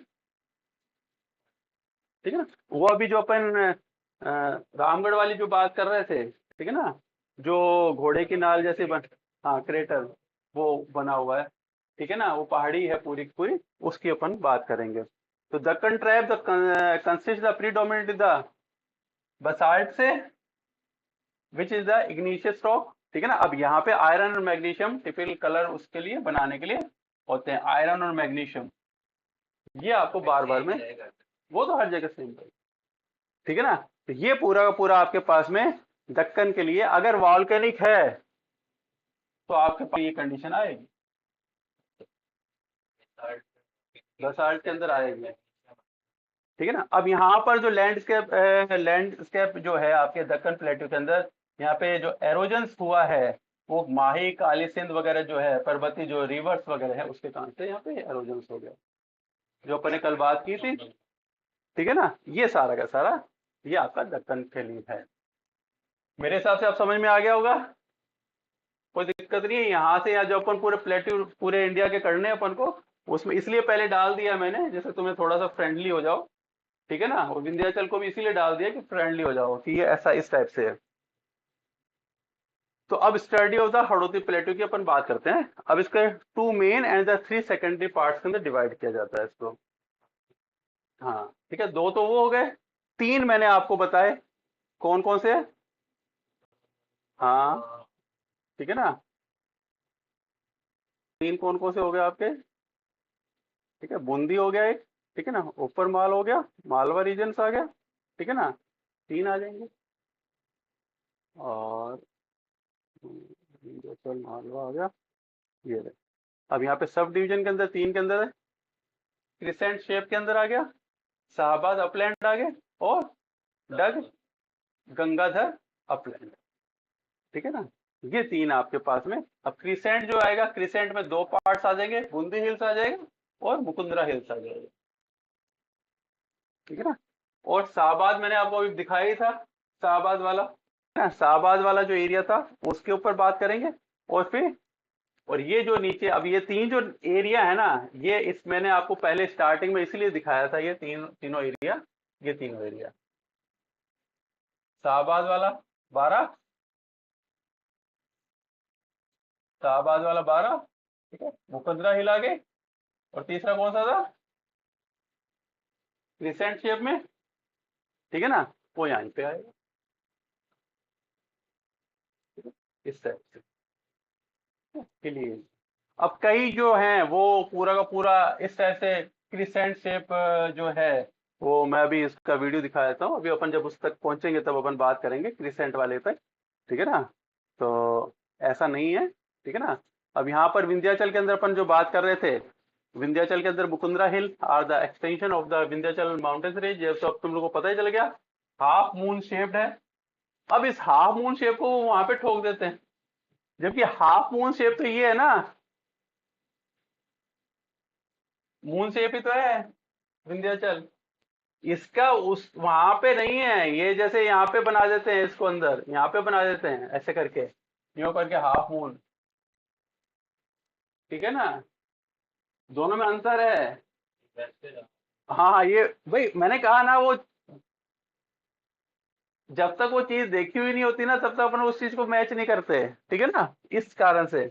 ठीक है ना। वो अभी जो अपन रामगढ़ वाली जो बात कर रहे थे, ठीक है ना, जो घोड़े की नाल जैसे हाँ क्रेटर वो बना हुआ है, ठीक है ना, वो पहाड़ी है पूरी की पूरी, उसकी अपन बात करेंगे। तो Deccan tribe the consist the predominant the basalt से which is the igneous rock, ठीक है ना। अब यहाँ पे आयरन और मैग्नीशियम टिपिकल कलर उसके लिए बनाने के लिए होते हैं, आयरन और मैग्नीशियम, ये आपको बार बार में, वो तो हर जगह सेम है, ठीक है ना। तो ये पूरा का पूरा आपके पास में दक्कन के लिए अगर वॉल्केनिक है तो आपके पास ये कंडीशन आएगी, बसाल्ट के अंदर आएगी, ठीक है ना। अब यहाँ पर जो लैंडस्केप जो है आपके दक्कन प्लेटू के अंदर, यहाँ पे जो एरोजन्स हुआ है वो माही काली सिंध वगैरह जो है पर्वतीय जो रिवर्स वगैरह है उसके कारण से यहाँ पे एरोजन्स हो गया, जो अपन ने कल बात की थी, ठीक है ना। ये सारा का सारा ये आपका दक्कन के लिए है। मेरे हिसाब से आप समझ में आ गया होगा, कोई दिक्कत नहीं है। यहाँ से यहाँ जो अपन पूरे प्लेट्यू पूरे इंडिया के करने हैं अपन को, उसमें इसलिए पहले डाल दिया मैंने जैसे तुम्हें थोड़ा सा फ्रेंडली हो जाओ, ठीक है ना। और विंध्याचल को भी इसीलिए डाल दिया कि फ्रेंडली हो जाओ कि ये ऐसा इस टाइप से है। तो अब study of the Hadoti plateau की अपन बात करते हैं। अब इसके two main and the three secondary parts के अंदर डिवाइड किया जाता है इसको। हाँ ठीक है, दो तो वो हो गए, तीन मैंने आपको बताए, कौन कौन से। हाँ ठीक है ना, तीन कौन कौन से हो गए आपके, ठीक है, बूंदी हो गया एक, ठीक है ना, ऊपर माल हो गया, मालवा रीजन आ गया, ठीक है ना, तीन आ जाएंगे। और विंध्याचल मालवा आ गया, ये रहे। अब यहाँ पे सब डिवीजन के अंदर 3 के अंदर है, क्रिसेंट शेप के अंदर आ गया, शाहबाद अपलैंड आ गए, और डग गंगाधर अपलैंड। ठीक है ना, ये 3 आपके पास में। अब क्रिसेंट जो आएगा, क्रिसेंट में 2 पार्ट्स आ जाएंगे, बूंदी हिल्स आ जाएगा और मुकुंदरा हिल्स आ जाएगा। ठीक है ना, और शाहबाद मैंने आपको अभी दिखाया ही था, शाहबाद वाला ना, शाहबाद वाला जो एरिया था उसके ऊपर बात करेंगे। और फिर और ये जो नीचे अब ये 3 जो एरिया है ना, ये इस मैंने आपको पहले स्टार्टिंग में इसलिए दिखाया था, ये तीनों एरिया, ये तीनों एरिया, शाहबाद वाला 12, शाहबाद वाला 12, ठीक है, मुकंदरा हिल आ गए, और तीसरा कौन सा था, क्रिसेंट शेप में, ठीक है ना, वो यहाँ पे आएगा इस टाइप से के लिए। अब कई जो हैं वो पूरा का पूरा इस तरह से क्रिसेंट शेप जो है, वो मैं अभी इसका वीडियो दिखा देता हूँ। अभी अपन जब उस तक पहुंचेंगे तब अपन बात करेंगे क्रिसेंट वाले तक, ठीक है ना। तो ऐसा नहीं है, ठीक है ना। अब यहाँ पर विंध्याचल के अंदर अपन जो बात कर रहे थे, विंध्याचल के अंदर Mukundra hill are the extension of the Vindhyachal mountain range. ये तो अब तुम लोगों को पता ही चल गया, हाफ मून शेप्ड है। अब इस हाफ मून शेप को वहां पे ठोक देते हैं, जबकि हाफ मून शेप तो ये है ना, मून शेप ही तो है विंध्याचल। इसका उस वहां पे नहीं है, ये जैसे यहाँ पे बना देते हैं इसको, अंदर यहाँ पे बना देते हैं ऐसे करके, यूं करके हाफ मून। ठीक है ना, दोनों में अंतर है। हाँ हाँ, ये भाई मैंने कहा ना, वो जब तक वो चीज देखी हुई नहीं होती ना, तब तक अपन उस चीज को मैच नहीं करते, ठीक है ना, इस कारण से।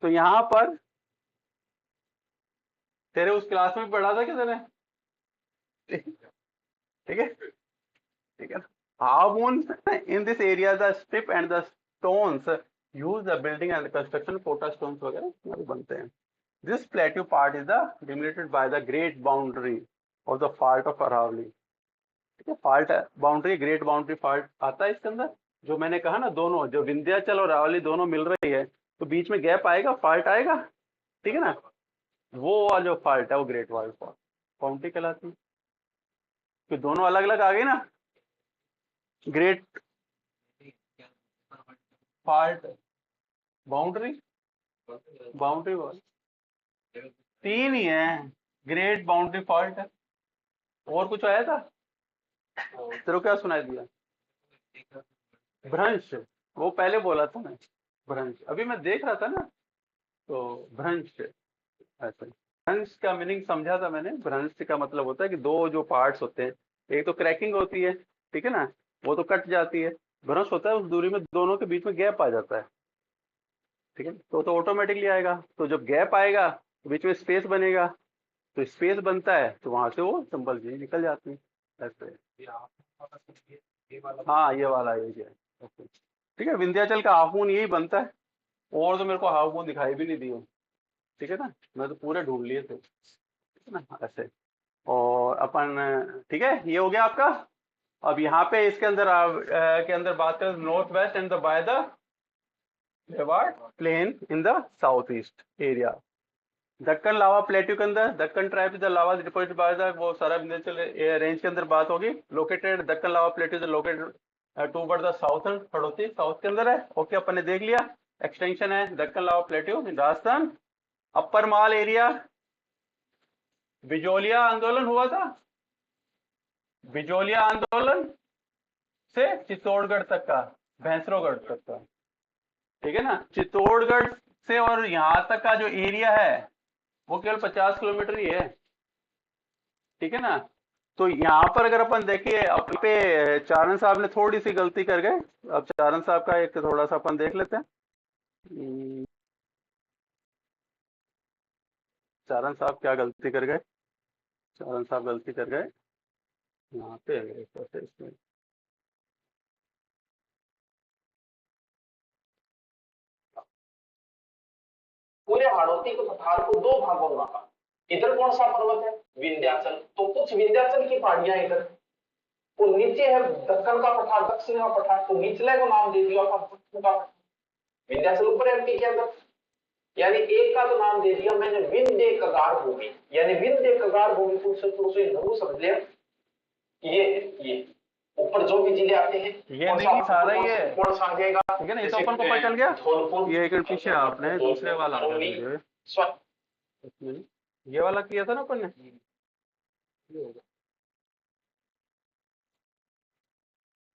तो यहाँ पर तेरे उस क्लास में पढ़ा था क्या तेरे? ठीक है, ठीक है। How moon in this area the strip and the stones use the building and construction, पोटा स्टोन्स वगैरह यहाँ बनते हैं। This plateau part is the dominated by the great boundary of the fault of Aravalli. ठीक है, fault boundary, great boundary fault आता है इसके अंदर। जो मैंने कहा ना, दोनों जो विंध्याचल और अरावली दोनों मिल रही है, तो बीच में गैप आएगा, फाल्ट आएगा, ठीक है ना। वो वाला जो फाल्ट है वो ग्रेट वाल्ट फाल्ट बाउंड्री कहलाती है। तो दोनों अलग अलग आ गए ना, great fault boundary, boundary wall 3 ही है, ग्रेट बाउंड्री फॉल्ट है। और कुछ आया था तेरे को, क्या सुनाई दिया? भ्रंश, वो पहले बोला था मैं, भ्रंश अभी मैं देख रहा था ना, तो भ्रंश ऐसे। भ्रंश का मीनिंग समझा था मैंने। भ्रंश का मतलब होता है कि 2 जो पार्ट्स होते हैं, एक तो क्रैकिंग होती है, ठीक है ना, वो तो कट जाती है। भ्रंश होता है उस दूरी में दोनों के बीच में गैप आ जाता है, ठीक है, तो ऑटोमेटिकली आएगा। तो जब गैप आएगा तो बीच में स्पेस बनेगा, तो स्पेस बनता है, तो वहां से वो सिंबल चीज निकल जाती है ऐसे। हाँ, ये वाला ये है ऐसे। ठीक है, विंध्याचल का हाफ मून यही बनता है। और तो मेरे को हाफ मून दिखाई भी नहीं दिए, ठीक है ना, मैं तो पूरे ढूंढ लिए थे, ठीक है ना ऐसे। और अपन, ठीक है, ये हो गया आपका। अब यहाँ पे इसके अंदर के अंदर बात करें, north west and the by the plain in the south east area. Deccan lava plateau के अंदर Deccan tribe the lava deposit by the, वो सारा विंध्याचल रेंज के अंदर बात होगी। Located Deccan lava plateau located toward the southern Hadoti, south के अंदर है। ओके, अपन ने देख लिया। एक्सटेंशन है Deccan lava plateau in Rajasthan. Uparmal area, Bijolia आंदोलन हुआ था, बिजोलिया आंदोलन से चित्तौड़गढ़ तक का, भैंसरोगढ़ तक का, ठीक है ना। चित्तौड़गढ़ से और यहाँ तक का जो एरिया है वो केवल 50 किलोमीटर ही है, ठीक है ना। तो यहाँ पर अगर अपन देखिए, अब पे चारण साहब ने थोड़ी सी गलती कर गए। अब चारण साहब का एक थोड़ा सा अपन देख लेते हैं। चारण साहब क्या गलती कर गए, चारण साहब गलती कर गए यहाँ पे इसमें। पूरे हाड़ौती के पठार को 2 भागों में बांटा। इधर कौन सा पर्वत है? विंध्याचल। तो कुछ विंध्याचल की पहाड़ियां इधर, और नीचे है दक्कन का पठार, दक्षिण का पठार, तो निचले को नाम दे दिया दक्षिण का पठार। विंध्याचल ऊपर एमपी के अंदर, यानी एक का तो नाम दे दिया मैंने विंध्य कगार भूमि, यानी विंध्य कगार भूमि को से जरूर समझ लिया। ये ऊपर जो भी जिले आते हैं ये नहीं सारा ही है, कौन सा आ जाएगा, ठीक है ना, ये तो अपन को पता चल गया। ये एक पीछे आपने दूसरे वाला आ गया, ये वाला किया था ना अपन ने।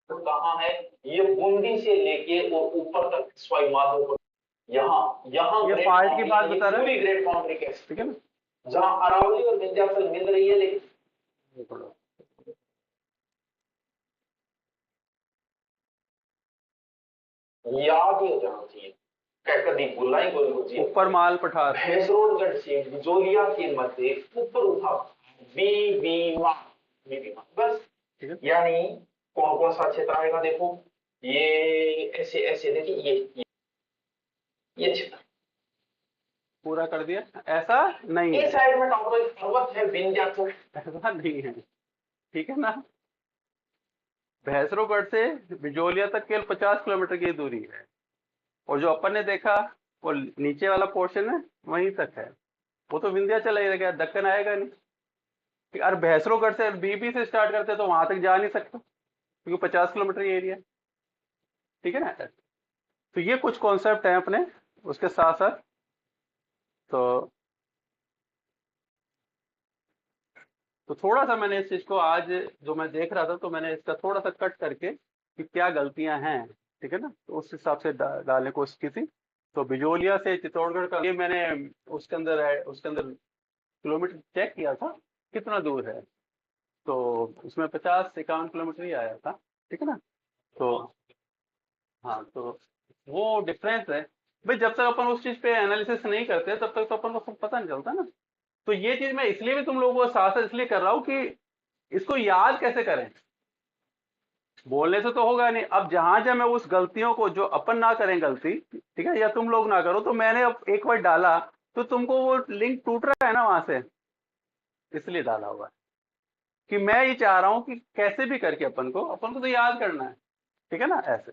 तो कहाँ है ये, बूंदी से लेके और ऊपर तक सवाई माधोपुर, यहाँ ये फाल्ट की बात बता रहा है, पूरी ग्रेट बाउंड्री के, ठीक है ना, जहाँ अरावली और विंध्याचल मिल रही है, लेकिन याद ही हो जाना चाहिए, कभी भूला ही कोई। ऊपर माल पठार भैंसरोडगढ़ से बिजोलिया के मध्य ऊपर उठा बीबीमा, बस, यानी कौन कौन सा क्षेत्र आएगा देखो, ये ऐसे ऐसे देखिए, ये क्षेत्र पूरा कर दिया। ऐसा नहीं है, इस साइड में पर्वत है विंध्याचल, ऐसा नहीं है, ठीक है ना। भैंसरोगढ़ से बिजोलिया तक केवल 50 किलोमीटर की दूरी है, और जो अपन ने देखा वो नीचे वाला पोर्शन है वहीं तक है, वो तो विंध्याचल आएगा, दक्कन आएगा नहीं। अरे भैंसरोगढ़ से बीबी से स्टार्ट करते तो वहां तक जा नहीं सकते, क्योंकि 50 किलोमीटर एरिया, ठीक है ना। तो ये कुछ कॉन्सेप्ट हैं अपने, उसके साथ साथ तो थोड़ा सा मैंने इस चीज को आज जो मैं देख रहा था, तो मैंने इसका थोड़ा सा कट करके कि क्या गलतियां हैं, ठीक है ना, तो उस हिसाब से डालने की कोशिश की थी। तो बिजोलिया से चित्तौड़गढ़ का ये मैंने उसके अंदर किलोमीटर चेक किया था कितना दूर है, तो उसमें 50-51 किलोमीटर ही आया था, ठीक है ना। तो हाँ, तो वो डिफरेंस है भाई, जब तक अपन उस चीज पे एनालिसिस नहीं करते तब तक तो अपन को पता नहीं चलता ना। तो ये चीज मैं इसलिए भी तुम लोगों को साथ साथ इसलिए कर रहा हूँ कि इसको याद कैसे करें, बोलने से तो होगा नहीं। अब जहां जहां मैं उस गलतियों को, जो अपन ना करें गलती, ठीक है, या तुम लोग ना करो, तो मैंने अब एक बार डाला तो तुमको वो लिंक टूट रहा है ना वहां से, इसलिए डाला हुआ है कि मैं ये चाह रहा हूं कि कैसे भी करके अपन को तो याद करना है, ठीक है ना, ऐसे।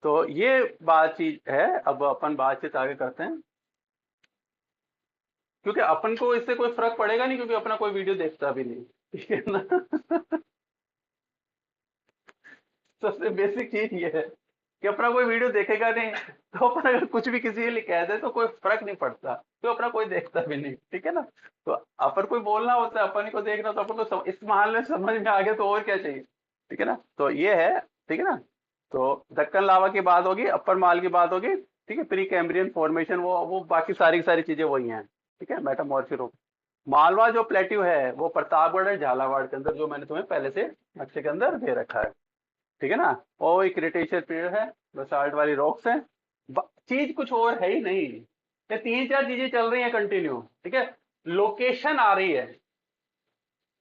तो ये बातचीत है, अब अपन बातचीत आगे करते हैं, क्योंकि अपन को इससे कोई फर्क पड़ेगा नहीं, क्योंकि अपना कोई वीडियो देखता भी नहीं, ठीक है ना। सबसे बेसिक चीज ये है कि अपना कोई वीडियो देखेगा नहीं, तो अपन अगर कुछ भी किसी के लिए कह दे तो कोई फर्क नहीं पड़ता, तो अपना कोई देखता भी नहीं, ठीक है ना। तो अपन कोई बोलना होता है, अपन को देखना, तो अपन को इस माहौल में समझ में आ गया तो और क्या चाहिए, ठीक है ना। तो ये है, ठीक है ना। तो दक्कन लावा की बात होगी, अपर माल की बात होगी, ठीक है, प्री कैम्ब्रियन फॉर्मेशन, वो बाकी सारी की सारी चीजें वही हैं, ठीक है, मेटामॉर्फिक रूप। मालवा जो प्लेट्यू है वो प्रतापगढ़ है, झालावाड़ के अंदर, जो मैंने तुम्हें पहले से नक्शे के अंदर दे रखा है, ठीक है ना। और एक क्रिटेशियस पीरियड है, बसाल्ट वाली रॉक्स हैं, चीज कुछ और है ही नहीं, ये 3-4 चीजें चल रही हैं कंटिन्यू, ठीक है। लोकेशन आ रही है,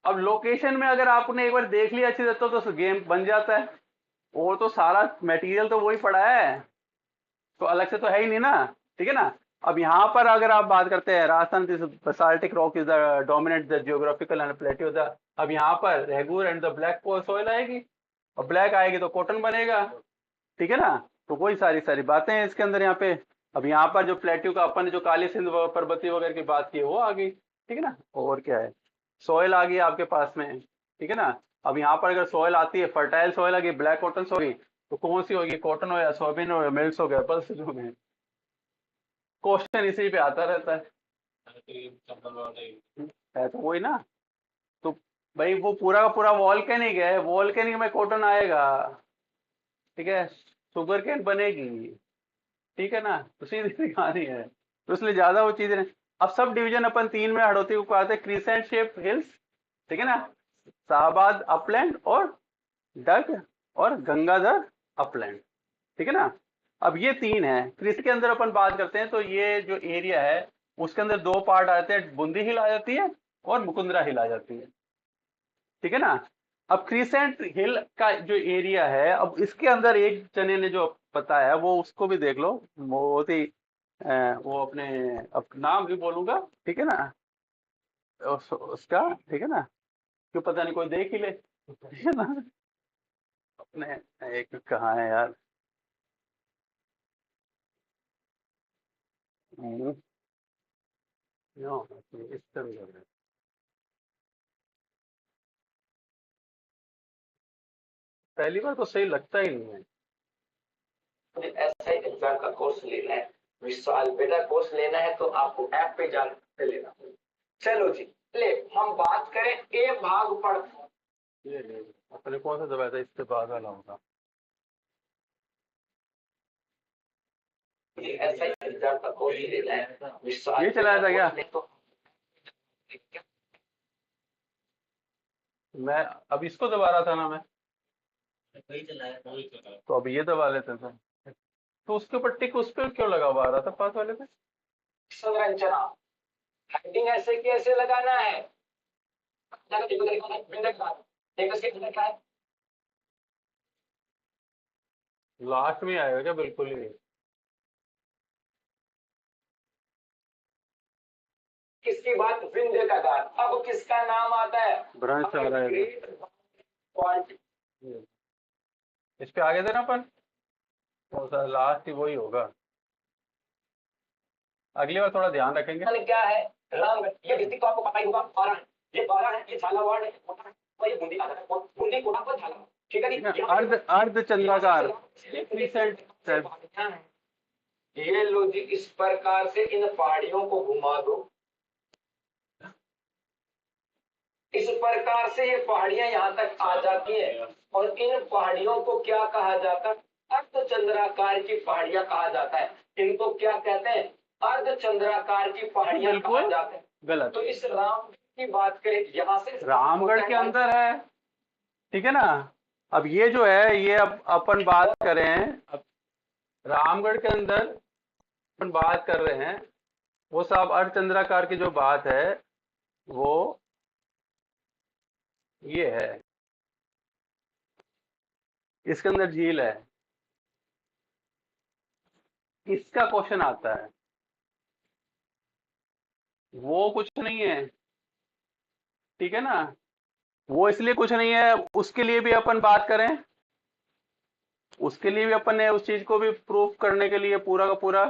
अब लोकेशन में अगर आपने एक बार देख लिया अच्छी तरह तो गेम बन जाता है, और तो सारा मटेरियल तो वही पड़ा है, तो अलग से तो है ही नहीं ना, ठीक है ना। अब यहाँ पर अगर आप बात करते हैं Rajasthan, this basaltic rock is the dominant the geographical and plateau the, अब यहाँ पर regur and the black soil आएगी, और ब्लैक आएगी तो कॉटन बनेगा, ठीक है ना। तो वही सारी सारी बातें हैं इसके अंदर यहाँ पे। अब यहाँ पर जो प्लेट्यू का अपन ने जो काली सिंध पर्वतीय वगैरह की बात की वो आ गई, ठीक है ना। और क्या है, सॉइल आ गई आपके पास में, ठीक है ना। अब यहाँ पर अगर सॉइल आती है, फर्टाइल सॉइल आ गई, ब्लैक कॉटन होगी, तो कौन सी होगी, कॉटन हो या सोयाबीन हो या मिल्स हो गया, बस जो है क्वेश्चन इसी पे आता रहता है तो वही ना। तो भाई वो पूरा का पूरा वॉल्केनिक है, वॉल्केनिक में कॉटन आएगा, ठीक है, शुगर केन बनेगी, ठीक है ना, तो सीधी सी कहानी है। तो इसलिए ज्यादा वो चीजें नहीं। अब सब डिवीजन अपन 3 में हड़ौती को कहते हैं, क्रीसेंट शेप हिल्स, ठीक है ना, शाहबाद अपलैंड और डग और गंगाधर अपलैंड, ठीक है ना। अब ये 3 है। क्रिस के अंदर अपन बात करते हैं तो ये जो एरिया है उसके अंदर 2 पार्ट आते हैं, बूंदी हिल आ जाती है और मुकुंदरा हिल आ जाती है, ठीक है ना। अब क्रीसेंट हिल का जो एरिया है, अब इसके अंदर एक जने ने जो बताया वो उसको भी देख लो, वो बहुत ही वो अपने, अब नाम भी बोलूंगा, ठीक है ना, उसका, ठीक है ना, क्यों पता नहीं कोई देख ही ले, ठीक है ना। नहीं, एक कहाँ है यार। हम्म, क्यों इस तरह लग रहा है। पहली बार तो सही लगता ही नहीं है। ऐसा ही एग्जाम का कोर्स लेना है विशाल बेटा, कोर्स लेना है तो आपको ऐप पे जाकर लेना। चलो जी, ले हम बात करें ए भाग पढ़। ये अपने कौन सा दबाया था, इससे बाद वाला होगा। ये ऐसा ही एग्जाम का कोर्स लेना है विशाल ये चलाया था क्या? तो मैं अब इसको दबा रहा था ना मैं। तो अब ये दबा लेते थे, तो उसके ऊपर टिक उस पर क्यों लगा हुआ आ रहा था पास वाले पे? संरचना हेडिंग ऐसे कैसे लगाना है, क्या है लास्ट में आएगा क्या? बिल्कुल ही। किसकी बात, विंध्य का गान। अब किसका नाम आता है, ब्रांच आ रहा है। Great quality. इस पे आगे देना अपन, तो लास्ट ही वही होगा। अगली बार थोड़ा ध्यान रखेंगे। क्या है रामगढ़, ये डिस्ट्रिक्ट तो आपको पता ही होगा, 12 है, ये 12 है, ये झालावाड़ है, और ये बूंदी आता है, बूंदी कोटा पर झालावाड़। ठीक है जी, अर्ध अर्ध चंद्राकार। ये लो जी, इस प्रकार से इन पहाड़ियों को घुमा दो, इस प्रकार से ये पहाड़ियां यहाँ तक आ जाती हैं, और इन पहाड़ियों को क्या कहा जाता है, अर्धचंद्राकार की पहाड़ियां कहा जाता है। इनको क्या कहते हैं, अर्धचंद्राकार की पहाड़ियां कहा जाते हैं। गलत। तो इस रामगढ़ की बात करें, यहाँ से रामगढ़ के अंदर है, ठीक है ना। अब ये जो है, ये अब अपन बात करें, अब रामगढ़ के अंदर अपन बात कर रहे हैं, वो सब अर्धचंद्राकार की जो बात है वो ये है, इसके अंदर झील है, इसका क्वेश्चन आता है। वो कुछ नहीं है, ठीक है ना। वो इसलिए कुछ नहीं है, उसके लिए भी अपन बात करें, उसके लिए भी अपन ने उस चीज को भी प्रूफ करने के लिए पूरा का पूरा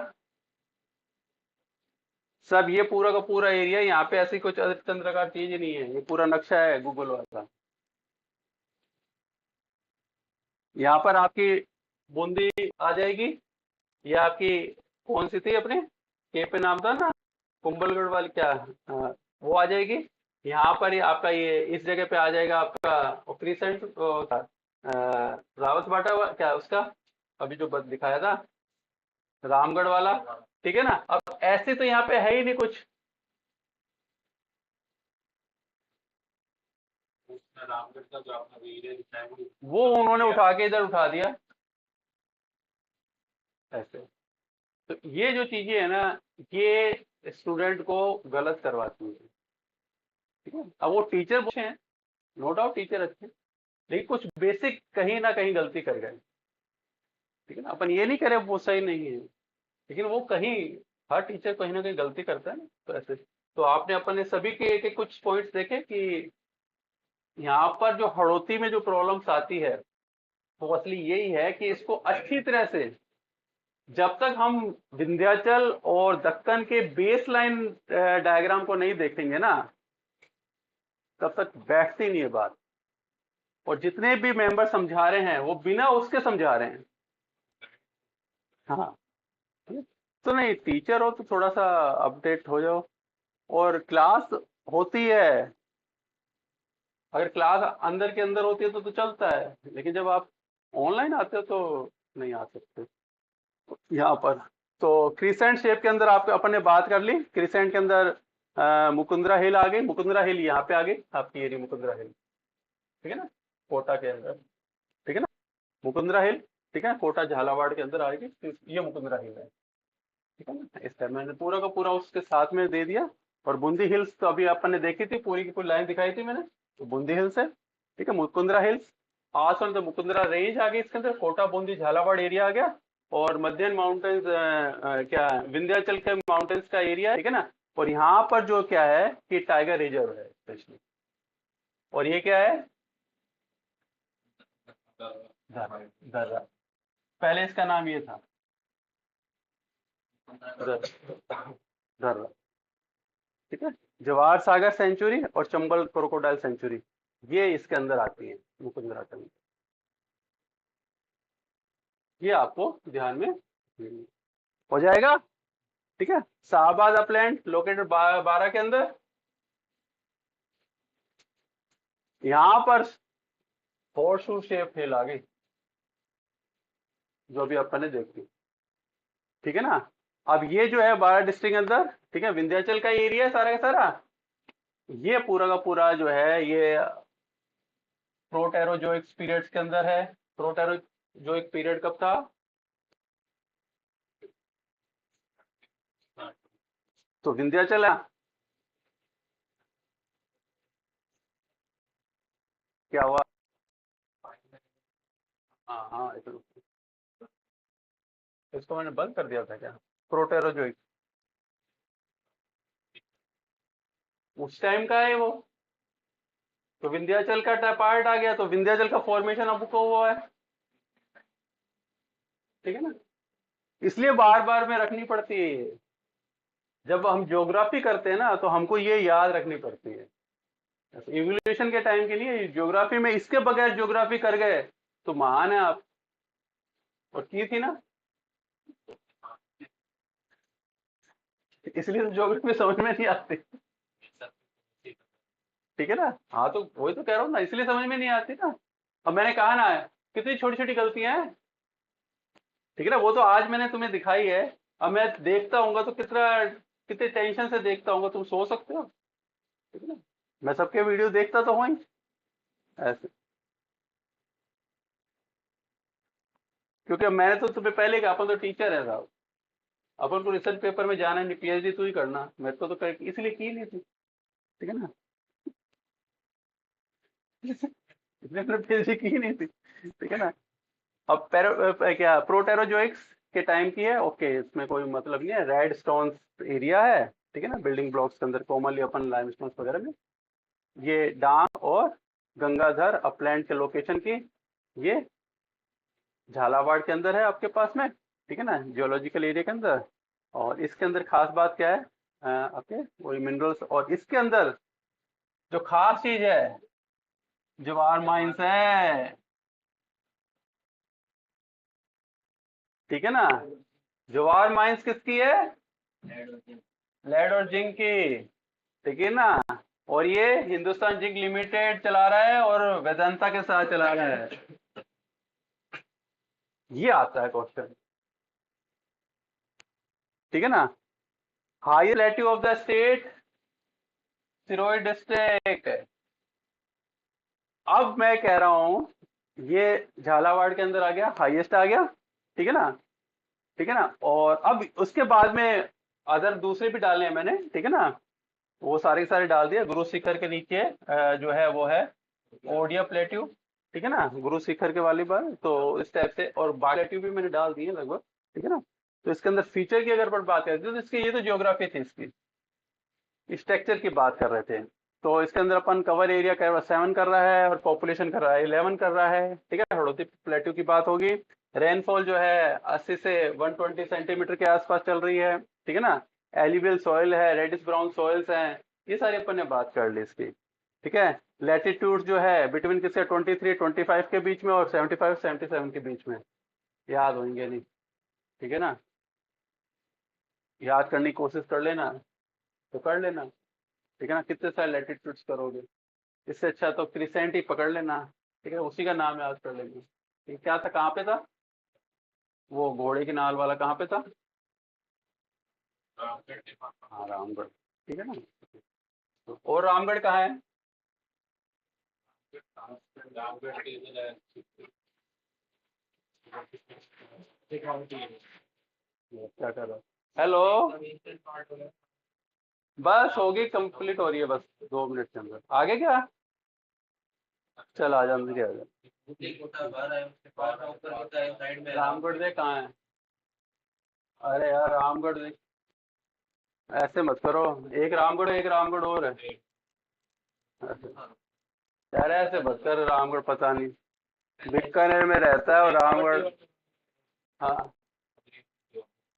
सब, ये पूरा का पूरा एरिया, यहाँ पे ऐसी कुछ चंद्राकार चीज ही नहीं है, ये पूरा नक्शा है गूगल वाला। यहाँ पर आपकी बूंदी आ जाएगी, ये आपकी कौन सी थी अपने के पे नाम था ना, कुंभलगढ़ वाली क्या, वो आ जाएगी। यहाँ पर ही आपका ये इस जगह पे आ जाएगा आपका क्रिसेंट, रावत बाटा क्या उसका अभी जो दिखाया था, रामगढ़ वाला, ठीक है ना। अब ऐसे तो यहाँ पे है ही नहीं कुछ, रामगढ़ का जो आपका वीडियो दिखाया वो उन्होंने उठा के इधर उठा दिया ऐसे। तो ये जो चीजें है ना, ये स्टूडेंट को गलत करवाती है, ठीक है। अब वो टीचर अच्छे हैं, नो डाउट टीचर अच्छे हैं, लेकिन कुछ बेसिक कहीं ना कहीं गलती कर गए, ठीक है ना। अपन ये नहीं करें वो सही नहीं है, लेकिन वो कहीं, हर टीचर कहीं ना कहीं गलती करता है ना, तो ऐसे। तो आपने अपने सभी के एक कुछ पॉइंट्स देखे कि यहाँ पर जो हड़ौती में जो प्रॉब्लम्स आती है, वो असली यही है कि इसको अच्छी तरह से, जब तक हम विंध्याचल और दक्कन के बेस लाइन डायग्राम को नहीं देखेंगे ना, तब तक बैठती नहीं है बात। और जितने भी मेंबर समझा रहे हैं वो बिना उसके समझा रहे हैं। हाँ, तो नहीं, टीचर हो तो थोड़ा सा अपडेट हो जाओ। और क्लास होती है, अगर क्लास अंदर के अंदर होती है तो चलता है, लेकिन जब आप ऑनलाइन आते हो तो नहीं आ सकते यहाँ पर। तो क्रिसेंट शेप के अंदर आप अपन ने बात कर ली, क्रिसेंट के अंदर मुकुंदरा हिल आ गई, मुकुंदरा हिल यहाँ पे आ गई आपकी, ये रही मुकुंदरा हिल, ठीक है ना, कोटा के अंदर, ठीक है ना, मुकुंदरा हिल, ठीक है, कोटा झालावाड़ के अंदर आएगी, तो ये मुकुंदरा हिल है, ठीक है ना। इस टाइम मैंने पूरा का पूरा उसके साथ में दे दिया। और बूंदी हिल्स तो अभी अपन ने देखी थी, पूरी की पूरी लाइन दिखाई थी मैंने, तो बूंदी हिल्स है, ठीक है। मुकुंदरा हिल्स, आसवन तो मुकुंदरा रेंज आ गई इसके अंदर, कोटा बूंदी झालावाड़ एरिया आ गया। और मध्यन माउंटेन्स, क्या विंध्याचल के माउंटेन्स का एरिया है, ठीक है ना। और यहाँ पर जो क्या है कि टाइगर रिजर्व है स्पेशली, और ये क्या है, धर्रा। धर्रा पहले इसका नाम ये था, धर्रा। धर्रा, ठीक है। जवाहर सागर सेंचुरी और चंबल क्रोकोडाइल सेंचुरी ये इसके अंदर आती है मुकुंदरा के अंदर। ये आपको ध्यान में हो जाएगा, ठीक है। शाहबाद अपलैंड लोकेटेड 12 के अंदर, यहां पर हॉर्सशू शेप हिल आ गई जो अभी अपन ने देखी, ठीक है ना। अब ये जो है 12 डिस्ट्रिक्ट के अंदर, ठीक है, विंध्याचल का एरिया है सारा का सारा। ये पूरा का पूरा जो है ये प्रोटेरोजोइक पीरियड्स के अंदर है। प्रोटेरोजोइक पीरियड कब था? तो विंध्याचल है, क्या हुआ? हाँ हाँ, इसको मैंने बंद कर दिया था क्या? प्रोटेरोजोइक उस टाइम का है वो, तो विंध्याचल का पार्ट आ गया, तो विंध्याचल का फॉर्मेशन अब को हुआ है, ठीक है ना। इसलिए बार बार में रखनी पड़ती है ये। जब हम ज्योग्राफी करते हैं ना तो हमको ये याद रखनी पड़ती है। इवोल्यूशन के टाइम के लिए ज्योग्राफी में, इसके बगैर ज्योग्राफी कर गए तो महान है आप। और की थी ना, इसलिए तो ज्योग्राफी समझ में नहीं आती, ठीक है ना। हाँ तो वही तो कह रहा हूँ ना, इसलिए समझ में नहीं आती ना। अब मैंने कहा ना कितनी छोटी छोटी गलतियां हैं, ठीक है ना। वो तो आज मैंने तुम्हें दिखाई है, अब मैं देखता हूँ तो कितने टेंशन से देखता हूँ, तुम सो सकते हो, ठीक है ना। मैं सबके वीडियो देखता तो हूँ ही ऐसे, क्योंकि अब मैंने तो तुम्हें पहले कहा अपन तो टीचर है साहब, अपन को रिसर्च पेपर में जाना नहीं, पीएचडी तू ही करना, मेरे को तो इसलिए की नहीं थी, ठीक है ना। इसलिए मैंने पीएचडी की नहीं थी, ठीक है ना। अब क्या प्रोटेरोजोइक्स के टाइम की है, ओके, इसमें कोई मतलब नहीं है। रेड स्टोन्स एरिया है, ठीक है ना, बिल्डिंग ब्लॉक्स के अंदर कॉमनली अपन लाइमस्टोन्स वगैरह में। ये डांग और गंगाधर अपलैंड के लोकेशन की, ये झालावाड़ के अंदर है आपके पास में, ठीक है ना, जियोलॉजिकल एरिया के अंदर। और इसके अंदर खास बात क्या है, आपके वही मिनरल्स, और इसके अंदर जो खास चीज है जवाहर माइंस है, ठीक है ना। जवाहर माइंस किसकी है? लेड और जिंक की, ठीक है ना। और ये हिंदुस्तान जिंक लिमिटेड चला रहा है और वेदांता के साथ चला रहा है। ये आता है क्वेश्चन, ठीक है ना। Highest latitude of the state, Sirohi district. अब मैं कह रहा हूं ये झालावाड़ के अंदर आ गया, हाईएस्ट आ गया, ठीक है ना, ठीक है ना। और अब उसके बाद में अदर दूसरे भी डाले हैं मैंने, ठीक है ना, वो सारे के सारे डाल दिए। गुरु शिखर के नीचे जो है वो है ओडिया प्लेट्यू, ठीक है ना, गुरु शिखर के वाली बार, तो इस टाइप से। और बाकी प्लेट्यू भी मैंने डाल दिए लगभग, ठीक है ना। तो इसके अंदर फीचर की अगर बात करते तो इसकी, ये तो ज्योग्राफी थी, इसकी स्ट्रक्चर की बात कर रहे थे। तो इसके अंदर अपन कवर एरिया कर 7 कर रहा है और पॉपुलेशन कर रहा है 11 कर रहा है, ठीक है। हड़ौती प्लेट्यू की बात होगी। रेनफॉल जो है 80 से 120 सेंटीमीटर के आसपास चल रही है, ठीक है ना। एलिवियल सॉइल है, रेडिश ब्राउन सॉइल्स हैं, ये सारी अपन ने बात कर ली इसकी, ठीक है। लैटिट्यूड जो है बिटवीन किसके 23-25 के बीच में और 75-77 के बीच में, याद होंगे नहीं, ठीक है ना। याद करने की कोशिश कर लेना तो कर लेना, ठीक है ना। कितने सारे लैटिट्यूड्स करोगे, इससे अच्छा तो क्रिसेंट ही पकड़ लेना, ठीक है, उसी का नाम याद कर लेंगे। ये क्या था, कहाँ पे था वो घोड़े के नाल वाला, कहाँ पे था? हाँ, रामगढ़, ठीक है ना। और रामगढ़ कहाँ है? क्या कर रहा? हेलो, बस होगी, कंप्लीट हो रही है बस 2 मिनट के अंदर। आगे क्या? चल आ जा, अंदर ही आ जा। रामगढ़ देख कहाँ है? अरे यार रामगढ़ देख, ऐसे मत करो, एक रामगढ़ और है। यार ऐसे मत कर, रामगढ़ पता नहीं। बीकानेर में रहता है और रामगढ़। हाँ,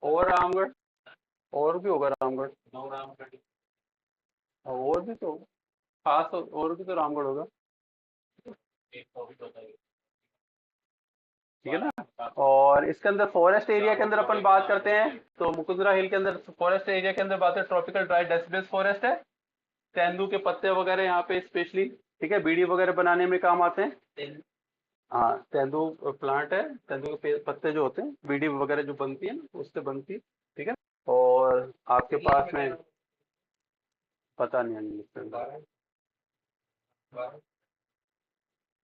और रामगढ़, और भी होगा रामगढ़। और भी तो खास, और भी तो रामगढ़ होगा। ठीक है ना। और इसके अंदर फॉरेस्ट एरिया के अंदर अपन बात करते हैं तो मुकुंदरा हिल के अंदर फॉरेस्ट एरिया के अंदर बात है, ट्रॉपिकल ड्राई डेसिडस फॉरेस्ट है। तेंदू के पत्ते वगैरह यहाँ पे स्पेशली, ठीक है, बीड़ी वगैरह बनाने में काम आते हैं। हाँ, तेंदू प्लांट है, तेंदू के पत्ते जो होते हैं, बीड़ी वगैरह जो बनती है ना उससे बनती है। ठीक है। और आपके पास में पता नहीं है इसके अंदर।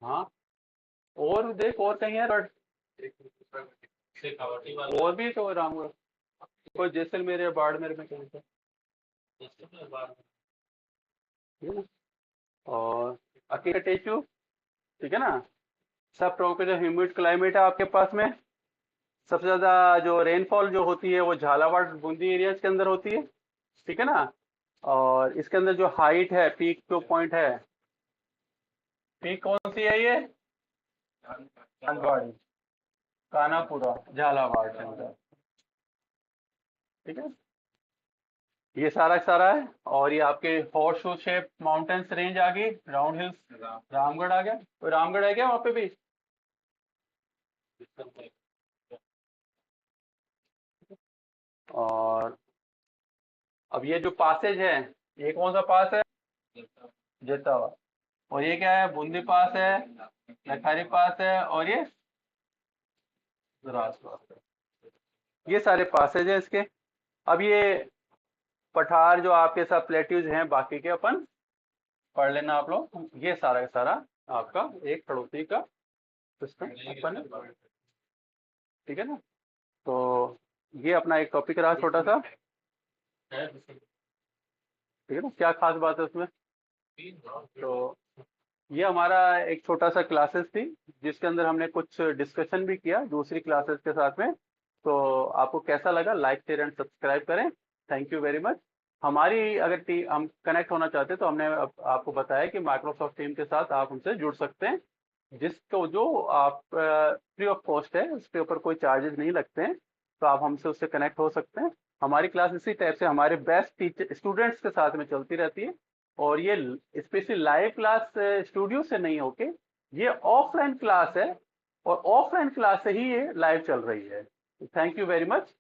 हाँ, और देख और कहीं है बट, और भी तो रामगढ़, कोई जैसलमेर या बाड़मेर में कहीं पे, ठीक है ना। और अकेला टेचू, ठीक है ना। सब ट्रॉपिकल ह्यूमिड क्लाइमेट है आपके पास में। सबसे ज्यादा जो रेनफॉल जो होती है वो झालावाड़ बूंदी एरियाज के अंदर होती है। ठीक है ना। और इसके अंदर जो हाइट है, पीक जो पॉइंट है, पीक कौन सी है ये? चांदवाड़ी, कानापुरा, झालावाड़ के अंदर। ठीक है। ये सारा सारा है। और ये आपके horse shoe shape mountains range आ गई, राउंड हिल्स, रामगढ़ आ गया। कोई रामगढ़ है क्या वहाँ पे भी? और अब ये जो पासेज है, ये कौन सा पास है? जेता हुआ। और ये क्या है? बूंदी पास है, लखारी पास है, और ये द्रास पास है। ये सारे पासेज हैं इसके। अब ये पठार जो आपके साथ प्लेट्यूज हैं बाकी के, अपन पढ़ लेना आप लोग। ये सारा का सारा आपका एक खड़ोती का सिस्टम अपन, ठीक है ना। तो ये अपना एक टॉपिक रहा छोटा सा, ठीक है ना। क्या खास बात है उसमें? तो ये हमारा एक छोटा सा क्लासेस थी जिसके अंदर हमने कुछ डिस्कशन भी किया दूसरी क्लासेस के साथ में। तो आपको कैसा लगा? लाइक शेयर एंड सब्सक्राइब करें। Thank you very much. हमारी अगर हम कनेक्ट होना चाहते हैं तो हमने आपको बताया कि माइक्रोसॉफ्ट टीम के साथ आप हमसे जुड़ सकते हैं, जिसको जो आप फ्री ऑफ कॉस्ट है, उसके ऊपर कोई चार्जेस नहीं लगते हैं। तो आप हमसे उससे कनेक्ट हो सकते हैं। हमारी क्लास इसी टाइप से हमारे बेस्ट टीचर स्टूडेंट्स के साथ में चलती रहती है। और ये स्पेशली लाइव क्लास स्टूडियो से नहीं होके, ये ऑफलाइन क्लास है, और ऑफलाइन क्लास से ही ये लाइव चल रही है। Thank you very much.